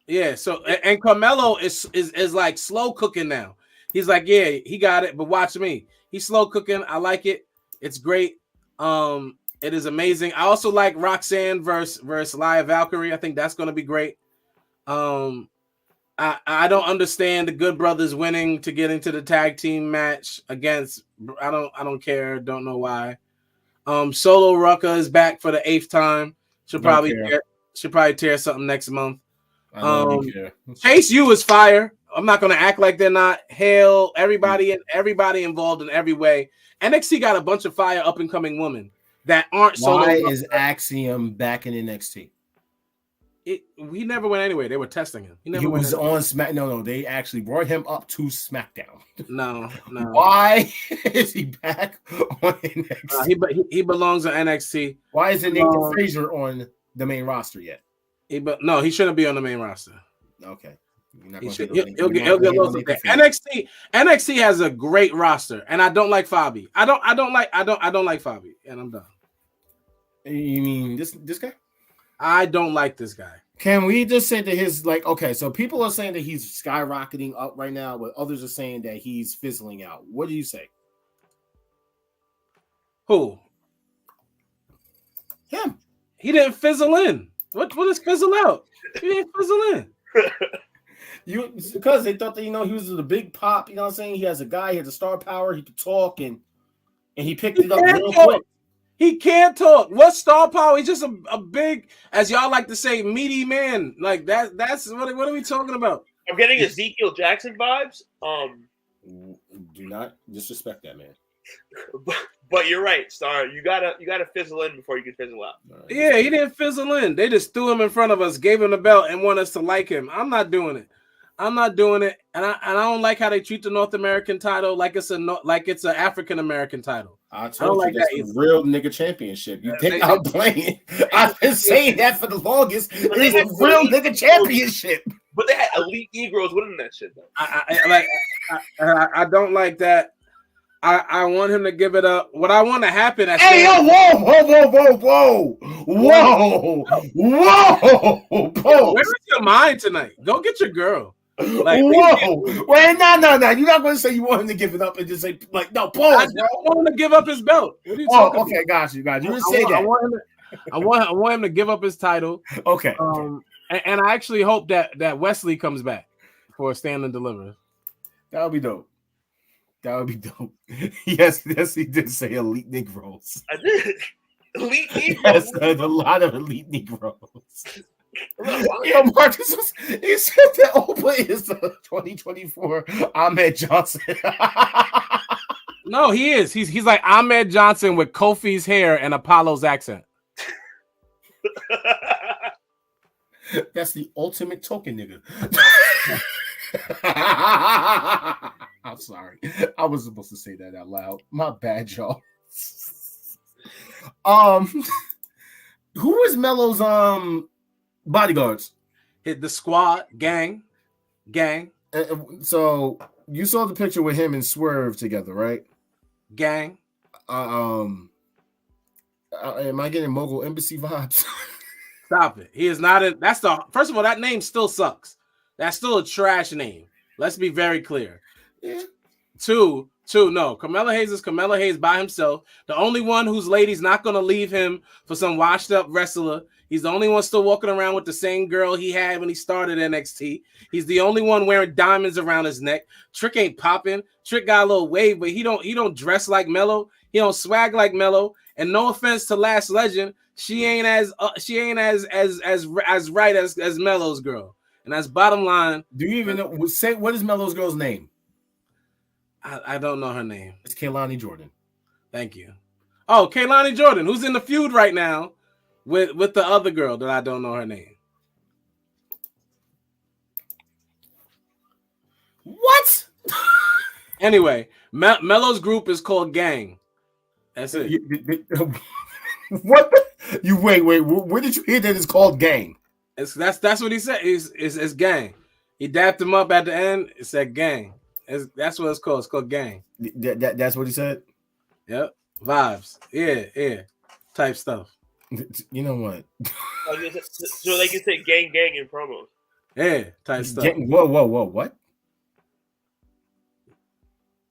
Yeah. So and Carmelo is like slow cooking now. He's like, yeah, he got it, but watch me. He's slow cooking. I like it. It's great. It is amazing. I also like Roxanne versus Laya Valkyrie. I think that's going to be great. I don't understand the Good Brothers winning to get into the tag team match against. I don't care. Don't know why. Solo Rucka is back for the 8th time. She'll probably tear something next month. Chase U is fire. I'm not going to act like they're not. Hail everybody involved in every way. NXT got a bunch of fire up and coming women that aren't Solo. Why is Axiom back in NXT? He never went anywhere. They were testing him. He was on Smack. No, they actually brought him up to SmackDown. No. Why is he back on NXT? He belongs on NXT. Why isn't Nathan Frazier on the main roster yet? He shouldn't be on the main roster. Okay. He'll get lost up there. NXT has a great roster, and I don't like Fabi. I don't like Fabi, and I'm done. You mean this guy? I don't like this guy. Can we just say that his okay? So people are saying that he's skyrocketing up right now, but others are saying that he's fizzling out. What do you say? Who? Him. He didn't fizzle in. What is fizzle out? He didn't fizzle in. Because they thought that he was the big pop. You know what I'm saying? He has a guy. He has a star power. He could talk, and he picked it up real quick. He can't talk. What star power? He's just a big, as y'all like to say, meaty man. Like that. That's what are we talking about? I'm getting Ezekiel Jackson vibes. Do not disrespect that man. But you're right, Star. You gotta fizzle in before you can fizzle out. Right. Yeah, he didn't fizzle in. They just threw him in front of us, gave him the belt, and want us to like him. I'm not doing it. And I don't like how they treat the North American title like it's an African American title. I don't like that. It's a real nigga championship. You think I'm playing? I've been saying that for the longest. It's a real nigga championship. But they had elite Negroes winning that shit though. I don't like that. I want him to give it up. What I want to happen? Whoa! Where is your mind tonight? Go get your girl. Wait, no. You're not going to say you want him to give it up and just say no. Pause. I don't want him to give up his belt. What are you talking about? Got you. You didn't say that. I want him to give up his title. Okay. And I actually hope that Wesley comes back for a Stand and Deliver. That would be dope. That would be dope. Yes, he did say elite Negroes. I did. Elite Negroes. Yes, a lot of elite Negroes. Yeah, Marcus he said that Oprah is the 2024 Ahmed Johnson. No, he is. He's like Ahmed Johnson with Kofi's hair and Apollo's accent. That's the ultimate token nigga. I'm sorry. I was supposed to say that out loud. My bad, y'all. Who was Melo's bodyguards? Hit the squad, gang. So you saw the picture with him and Swerve together, right? Gang. Am I getting Mogul Embassy vibes? Stop it. He is not a. That's the first of all. That name still sucks. That's still a trash name. Let's be very clear. Yeah. Two. No, Carmelo Hayes is Carmelo Hayes by himself. The only one whose lady's not going to leave him for some washed up wrestler. He's the only one still walking around with the same girl he had when he started NXT. He's the only one wearing diamonds around his neck. Trick ain't popping. Trick got a little wave, but he don't dress like Melo. He don't swag like Melo. And no offense to Last Legend, she ain't as right as Melo's girl. And that's bottom line. Do you even know? Say what is Melo's girl's name? I don't know her name. It's Kaylani Jordan. Thank you. Oh, Kaylani Jordan, who's in the feud right now with the other girl that I don't know her name. What? Anyway, Melo's group is called Gang. That's it. What? You wait. Where did you hear that it's called Gang? That's what he said. It's Gang. He dapped him up at the end. It said Gang. That's what it's called. It's called Gang. That's what he said? Yep. Vibes. Yeah. Type stuff. You know what? So they can say gang in promos. Yeah. Type stuff. Whoa. What?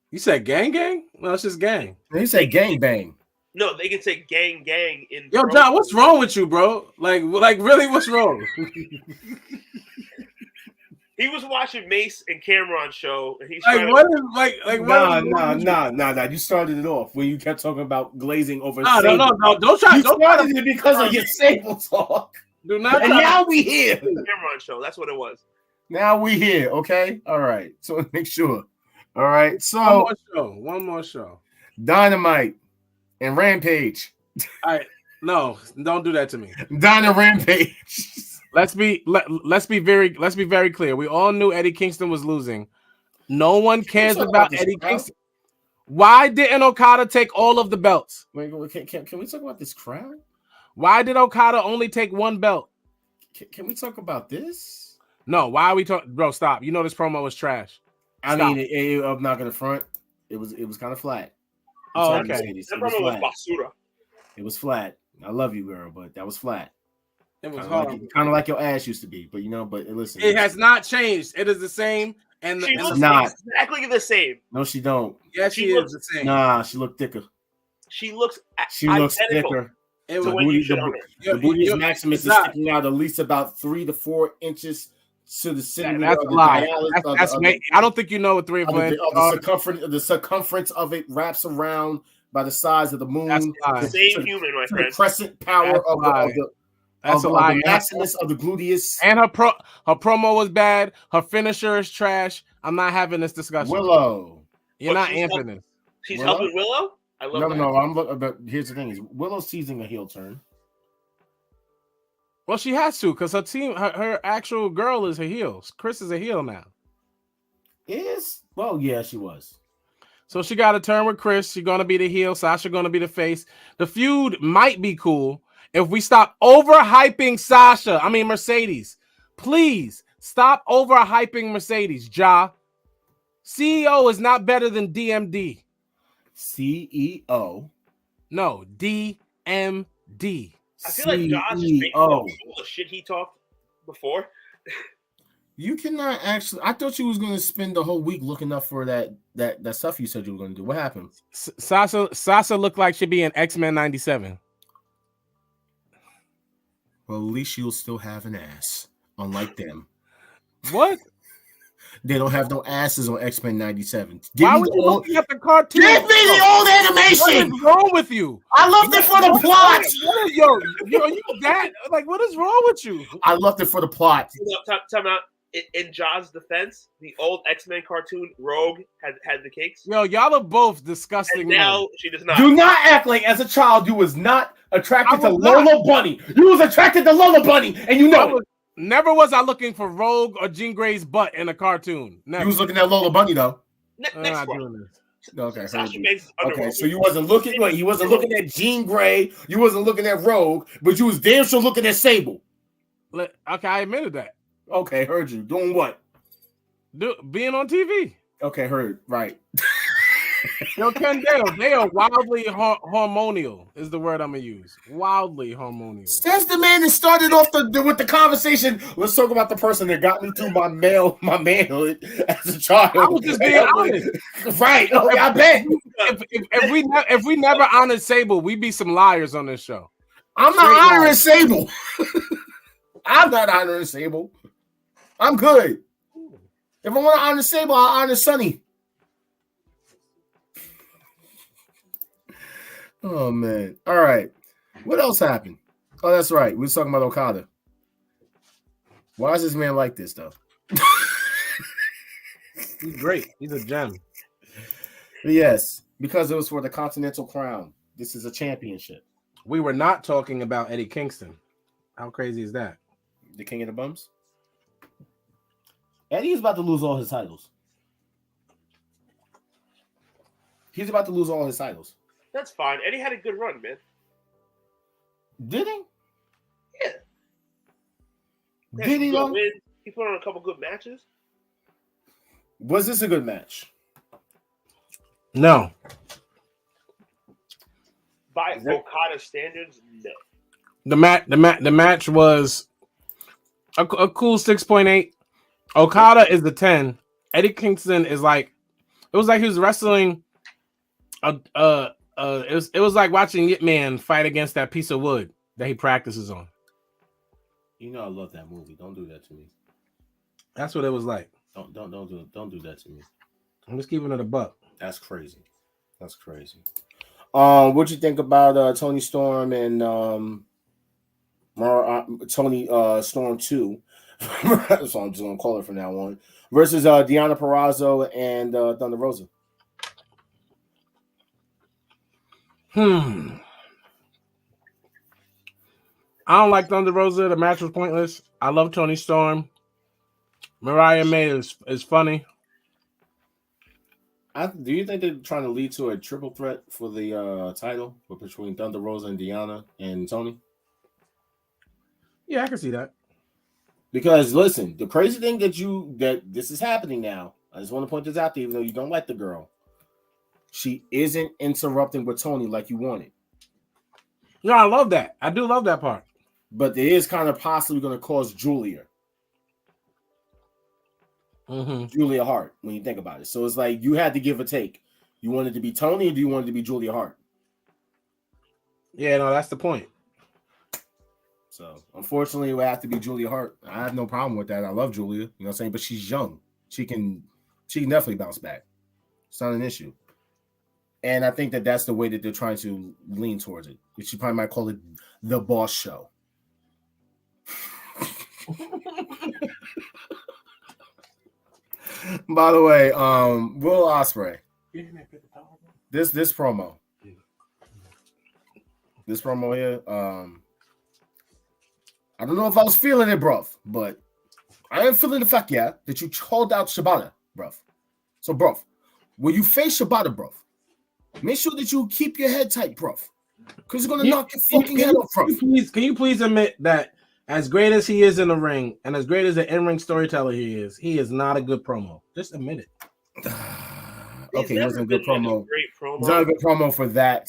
You said gang? No, it's just gang. You say gang bang. No, they can say gang in Yo, promos. John, what's wrong with you, bro? Like really, what's wrong? He was watching Mace and Cameron show, and he's Nah. You started it off when you kept talking about glazing over. No. Don't try. You Don't started try it because of your Sable talk. Do not. And now we here. Cameron show. That's what it was. Now we here. Okay. All right. So make sure. All right. So one more show. Dynamite and Rampage. All right. No, don't do that to me. Rampage. Let's be very clear. We all knew Eddie Kingston was losing. No one cares about Eddie Kingston. Why didn't Okada take all of the belts? Wait, can we talk about this crowd? Why did Okada only take one belt? Can we talk about this? No, why are we talking? Bro, stop. You know this promo was trash. I mean, I'm not gonna front. It was kind of flat. Oh, okay. That promo was basura. It was flat. I love you, girl, but that was flat. It was kind of like your ass used to be, but listen. It has not changed. It is the same. And she looks not exactly the same. No, she don't. Yes, she is the same. Nah, she looked thicker. She looks thicker. It was the booty Maximus is sticking out at least about 3 to 4 inches to the center. That's a lie. I don't think you know what 3 or 4 inches the circumference of it wraps around by the size of the moon. That's a lie. Same human, my friend. The crescent power of the Maximus of the gluteus. And her promo was bad. Her finisher is trash. I'm not having this discussion. Willow, you're not amping this. She's helping Willow. I love that. No. But here's the thing: is Willow's seizing a heel turn. Well, she has to because her team, her actual girl is her heel. Chris is a heel now. Yeah, she was. So she got to turn with Chris. She's gonna be the heel. Sasha gonna be the face. The feud might be cool if we stop overhyping Sasha. I mean Mercedes. Please stop overhyping Mercedes. Ja. CEO is not better than DMD. CEO. No, DMD. I feel like Josh is making all the shit he talked before. You cannot actually. I thought you was going to spend the whole week looking up for that stuff you said you were going to do. What happened? Sasha looked like she'd be in X-Men 97. Well, at least you'll still have an ass, unlike them. What? They don't have no asses on X-Men 97. Why would you looking at the cartoon? Give me the old animation. What is wrong with you? I loved it for the plot. What is, yo, you that? Like, what is wrong with you? I loved it for the plot. Time out. In Jaws' defense, the old X-Men cartoon Rogue had the cakes. Yo, y'all are both disgusting. And now she does not. Do not act like as a child you was not attracted to Lola Bunny. You was attracted to Lola Bunny, and you know it. Never was I looking for Rogue or Jean Grey's butt in a cartoon. Never. You was looking at Lola Bunny though. Next one. Okay, Okay, so you wasn't looking. Wait, you wasn't looking at Jean Grey. You wasn't looking at Rogue, but you was damn sure looking at Sable. Okay, I admitted that. Okay, heard you. Doing what? Being on TV. Okay, heard. Right. Yo, Kendall, they are wildly hormonal is the word I'm gonna use. Wildly hormonal. Says the man that started off with the conversation. Let's talk about the person that got me through my manhood as a child. I was just being honest. Right. Okay, I bet. If we never honored Sable, we'd be some liars on this show. I'm not honoring Sable. I'm not honoring Sable. I'm good. If I want to honor Sable, I'll honor Sonny. Oh, man. All right. What else happened? Oh, that's right. We were talking about Okada. Why is this man like this, though? He's great. He's a gem. Yes, because it was for the Continental Crown. This is a championship. We were not talking about Eddie Kingston. How crazy is that? The King of the Bums? Eddie is about to lose all his titles. He's about to lose all his titles. That's fine. Eddie had a good run, man. Did he? Yeah. Did he? He put on a couple good matches. Was this a good match? No. By Okada standards, no. The match was a cool 6.8. Okada is the 10. Eddie Kingston is like, it was like he was wrestling. It was like watching Yip Man fight against that piece of wood that he practices on. You know I love that movie. Don't do that to me. That's what it was like. Don't do that to me. I'm just keeping it a buck. That's crazy. That's crazy. What'd you think about Tony Storm and Tony Storm 2? So I'm just gonna call it from now on. Versus Deonna Purrazzo and Thunder Rosa. I don't like Thunder Rosa. The match was pointless. I love Tony Storm. Mariah May is funny. Do you think they're trying to lead to a triple threat for the title between Thunder Rosa and Deonna and Tony? Yeah, I can see that. Because listen, the crazy thing that this is happening now, I just want to point this out to you, even though you don't like the girl. She isn't interrupting with Tony like you wanted. No, I love that. I do love that part. But it is kind of possibly going to cause Julia Hart when you think about it. So it's like you had to give a take. You wanted to be Tony, or do you want it to be Julia Hart? Yeah, no, that's the point. So unfortunately, it would have to be Julia Hart. I have no problem with that. I love Julia, you know what I'm saying? But she's young. She can definitely bounce back. It's not an issue. And I think that's the way that they're trying to lean towards it. She probably might call it the Boss Show. By the way, Will Ospreay. This promo. This promo here. I don't know if I was feeling it, bruv, but I am feeling the fact, that you called out Shibata, bruv. So, bruv, when you face Shibata, bruv, make sure that you keep your head tight, bruv. Because it's going to knock your fucking head off, bruv. Can you please admit that as great as he is in the ring and as great as the in-ring storyteller he is not a good promo. Just admit it. Okay, it wasn't a good promo. It's not a good promo for that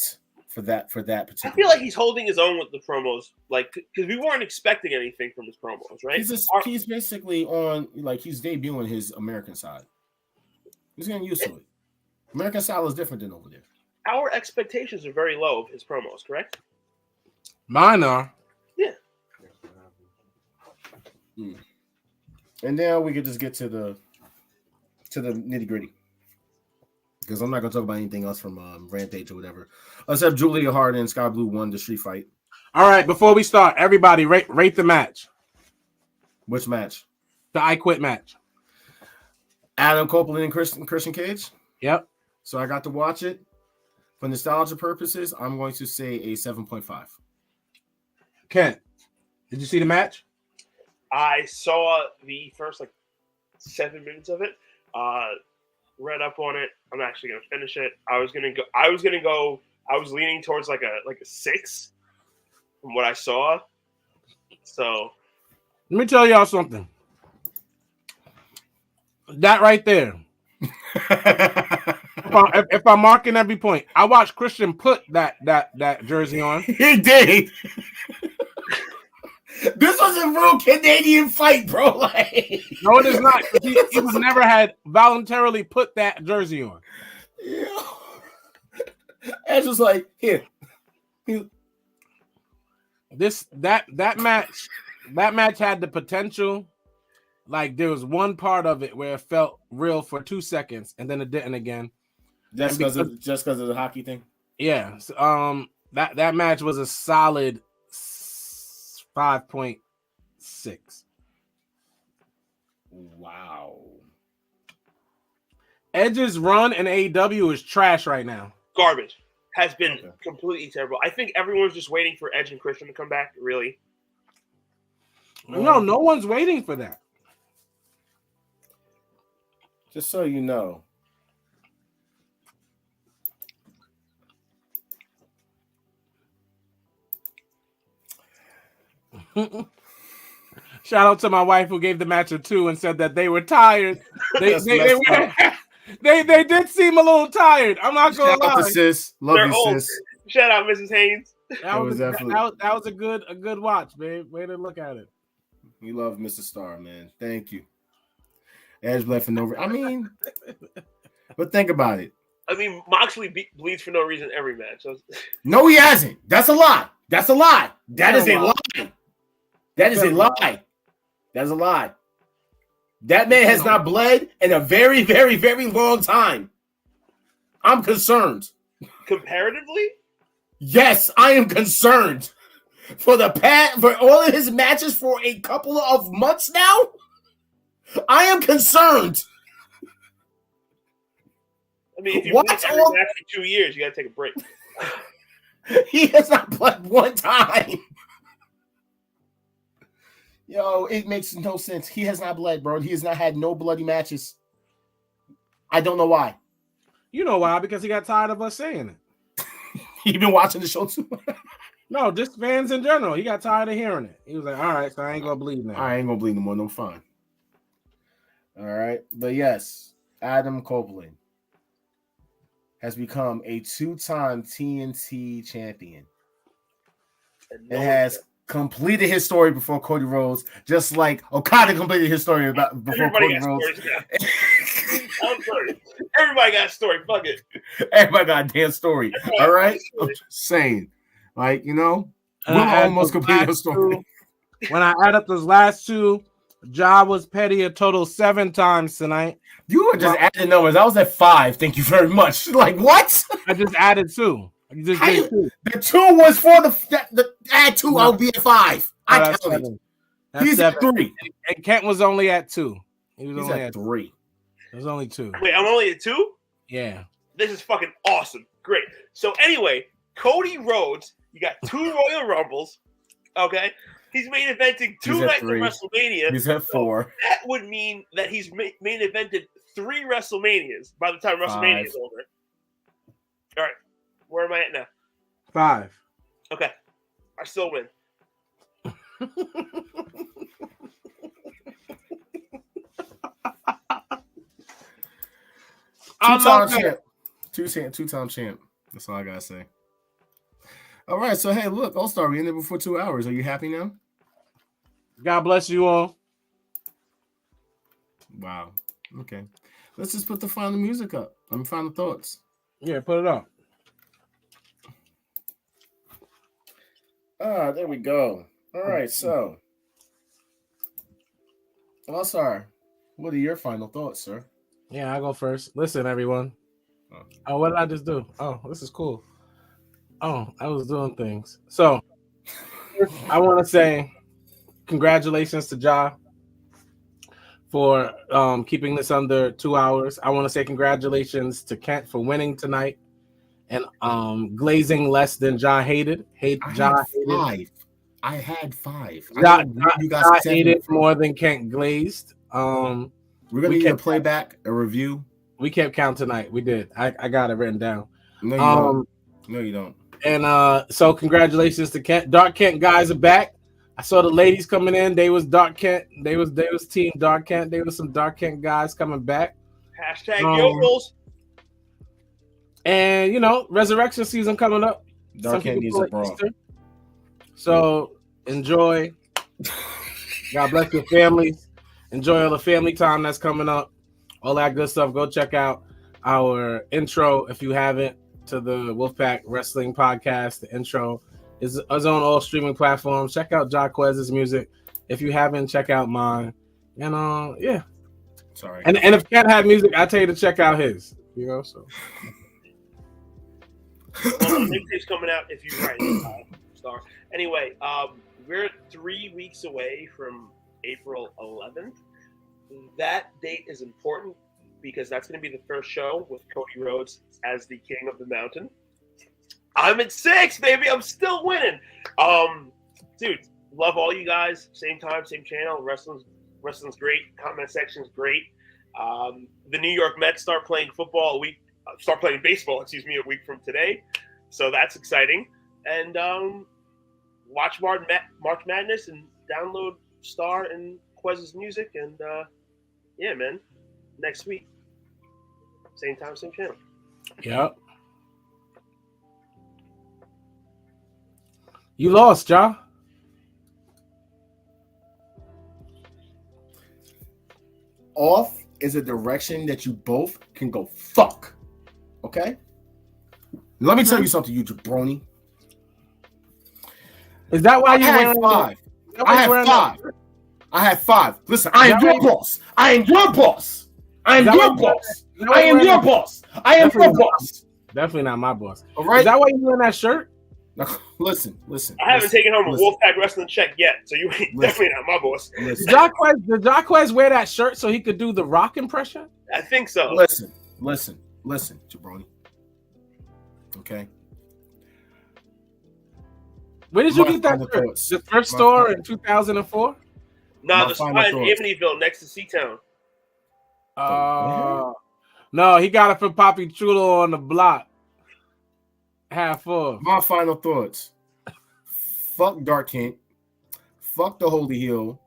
particular. I feel like he's holding his own with the promos, like because we weren't expecting anything from his promos, right? He's basically on, like, he's debuting his American side. He's getting used to it. American style is different than over there. Our expectations are very low of his promos, correct? Mine are. Yeah. And now we could just get to the nitty gritty. Because I'm not gonna talk about anything else from Rampage or whatever. Except Julia Hart and Sky Blue won the street fight. All right, before we start, everybody rate the match. Which match? The I Quit match. Adam Copeland and Christian Cage. Yep. So I got to watch it. For nostalgia purposes, I'm going to say a 7.5. Kent, did you see the match? I saw the first 7 minutes of it. Read up on it. I'm actually gonna finish it. I was leaning towards like a 6 from what I saw. So let me tell y'all something. That right there. if I'm marking every point, I watched Christian put that jersey on. He did. This was a real Canadian fight, bro. No, it is not. He was never had voluntarily put that jersey on. Yeah. Edge was like, here. That match had the potential. Like there was one part of it where it felt real for 2 seconds, and then it didn't again. Just because of the hockey thing. Yeah. So, that match was a solid 5.6. Wow. Edge's run in AEW is trash right now. Garbage. Has been completely terrible. I think everyone's just waiting for Edge and Christian to come back, really. No one's waiting for that. Just so you know. Shout out to my wife who gave the match a 2 and said that they were tired. They did seem a little tired. I'm not gonna lie. Shout out to sis. Love you, old. sis. Shout out, Mrs. Haynes. That was a good watch, babe. Way to look at it. You love Mr. Star, man. Thank you. Edge bled for no reason. I mean, but think about it. I mean, Moxley bleeds for no reason every match. So. No, he hasn't. That's a lie. That's a lie. That is a lie. That is a lie. That's a lie. That man has not bled in a very, very, very long time. I'm concerned. Comparatively? Yes, I am concerned. For all of his matches for a couple of months now, I am concerned. I mean, if you watch every match for 2 years, you got to take a break. He has not bled one time. Yo, it makes no sense. He has not bled, bro. He has not had no bloody matches. I don't know why. You know why? Because he got tired of us saying it. You been watching the show too much? No, just fans in general. He got tired of hearing it. He was like, all right, so I ain't going to bleed now. I ain't going to bleed no more. No, fine. All right. But yes, Adam Copeland has become a 2-time TNT champion. And has completed his story before Cody Rhodes, just like Okada completed his story before Cody Rhodes. I'm sorry. Everybody got a story. Fuck it. Everybody got a damn story. All right? I'm just saying. Like, we'll almost complete the story. When I add up those last 2, Ja was petty a total 7 times tonight. You were just adding numbers. I was at 5. Thank you very much. Like, what? I just added 2. The 2 was for the add 2. No. I'll be at 5. I counted. He's at 3. And Kent was only at 2. He was only at 3. It was only 2. Wait, I'm only at 2? Yeah. This is fucking awesome. Great. So anyway, Cody Rhodes, you got 2 Royal Rumbles. Okay. He's main eventing 2 nights of WrestleMania. He's at 4. So that would mean that he's main evented 3 WrestleManias by the time WrestleMania is over. All right. Where am I at now? 5. Okay. I still win. Two-time champ. That's all I gotta say. All right, so hey, look, All-Star, we ended before 2 hours. Are you happy now? God bless you all. Wow. Okay. Let's just put the final music up. Final thoughts. Yeah, put it up. There we go. All right, so Well, sorry. What are your final thoughts, sir? Yeah, I go first. Listen, everyone. Oh, what did I just do? Oh, this is cool. Oh, I was doing things. So I want to say congratulations to Ja for keeping this under 2 hours. I want to say congratulations to Kent for winning tonight and glazing less than Ja hated. Ja hated. I had 5. Ja you got hated more than Kent glazed. We're gonna need a playback, a review. We kept count tonight. We did. I got it written down. No, you don't. No, you don't. And so congratulations to Kent. Dark Kent guys are back. I saw the ladies coming in. They was Dark Kent. They was team Dark Kent. They was some Dark Kent guys coming back. Hashtag yokels. And you know, resurrection season coming up. Dark Kent needs a bra. So enjoy. God bless your families. Enjoy all the family time that's coming up. All that good stuff. Go check out our intro if you haven't to the Wolfpack Wrestling Podcast. The intro is on all streaming platforms. Check out Jaquez's music. If you haven't, check out mine. And yeah. Sorry. And if Kent had music, I tell you to check out his. You know, so. Well, the mixtape's coming out if you write star. Anyway, we're 3 weeks away from April 11th. That date is important because that's going to be the first show with Cody Rhodes as the King of the Mountain. I'm at 6, baby. I'm still winning. Dude, love all you guys. Same time, same channel. Wrestling's great. Comment section's great. The New York Mets start playing baseball, a week from today. So that's exciting. And watch March Madness and download Star and Quez's music. And yeah, man, next week, same time, same channel. Yep. You lost, Ja. Off is a direction that you both can go fuck. Okay? Let me tell you something, you jabroni. Is that why you had 5? I had 5. Listen, I am your boss. I am your boss. I am your boss. I am your boss. I am your boss. Definitely not my boss. All right. Is that why you wearing that shirt? Listen. I haven't taken home a Wolfpack wrestling check yet, so you ain't definitely not my boss. Did Jaquez wear that shirt so he could do the Rock impression? I think so. Listen, jabroni. Okay. Where did you get that shirt? The thrift store in 2004? No, the spot in Amityville next to Seatown. No, he got it from Poppy Chulo on the block. Half full. My final thoughts. Fuck Dark Kent. Fuck the Holy Hill.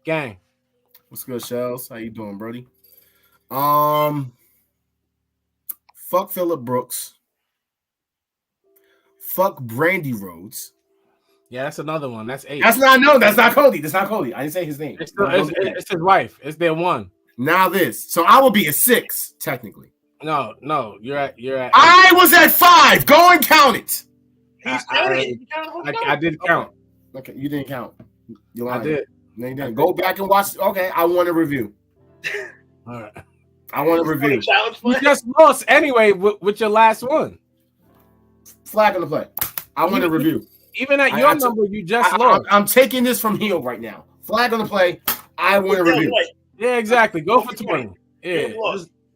Gang. What's good, Shells? How you doing, Brody? Fuck Phillip Brooks. Fuck Brandy Rhodes. Yeah, that's another one. That's 8. That's not Cody. That's not Cody. I didn't say his name. It's his wife. It's their one. Now this. So I will be a 6, technically. No, you're at. I was at 5. Go and count it. I did count. Okay, you didn't count. You lied. I did. No, you didn't. Go back and watch. Okay, I want a review. All right. I want a review. You just lost anyway with your last one. Flag on the play. I want a review. Even at your number, you just lost. I'm taking this from heel right now. Flag on the play. I want a review. Yeah, exactly. Go for 20. Yeah,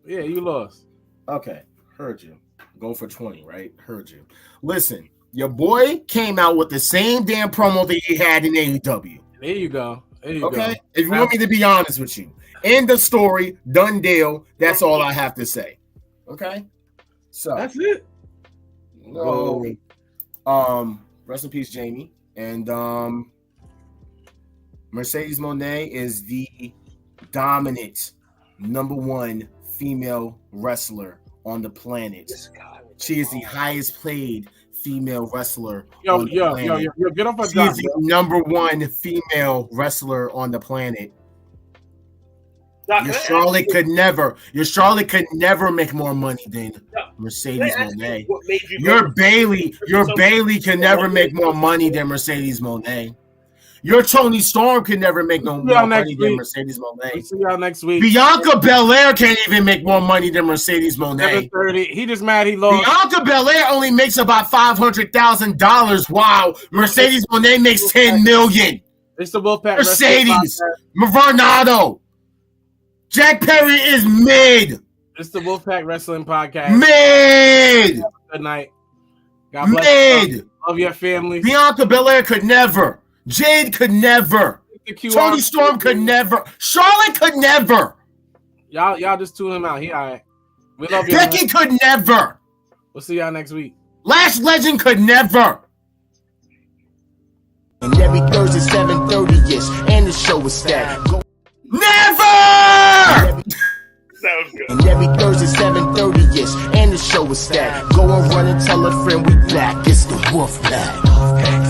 you lost. Okay, heard you. Go for 20, right? Heard you. Listen, your boy came out with the same damn promo that he had in AEW. There you go. Okay, if you want me to be honest with you. End of story, done deal. That's all I have to say. Okay? So that's it. No. Rest in peace, Jamie. And Mercedes Moné is the dominant ¡1 female wrestler on the planet. She is the highest paid female wrestler on the planet. Yo, get off my She is the ¡1 female wrestler on the planet. Your Charlotte could never make more money than Mercedes Moné. Your Bailey can never make more money than Mercedes Moné. Your Tony Storm can never make no more money than Mercedes Moné. See y'all next week. Bianca Belair can't even make more money than Mercedes Moné. 7:30. He just mad he lost. Bianca Belair only makes about $500,000. Wow, Mercedes Moné makes $10 million. It's the Wolfpack. Mercedes, Mavernado, Jack Perry is mid. It's the Wolfpack Wrestling Podcast. Mid. Good night. God bless you. Love your family. Bianca Belair could never. Jade could never. Tony Storm could never. Charlotte could never. Y'all just tune him out. He all right. We love you. Becky could never. We'll see y'all next week. Lash Legend could never. And every Thursday 7:30ish, and the show is stacked. Never. Sounds good. And every Thursday 7:30ish, and the show is stacked. Go and run and tell a friend we back. It's the Wolfpack.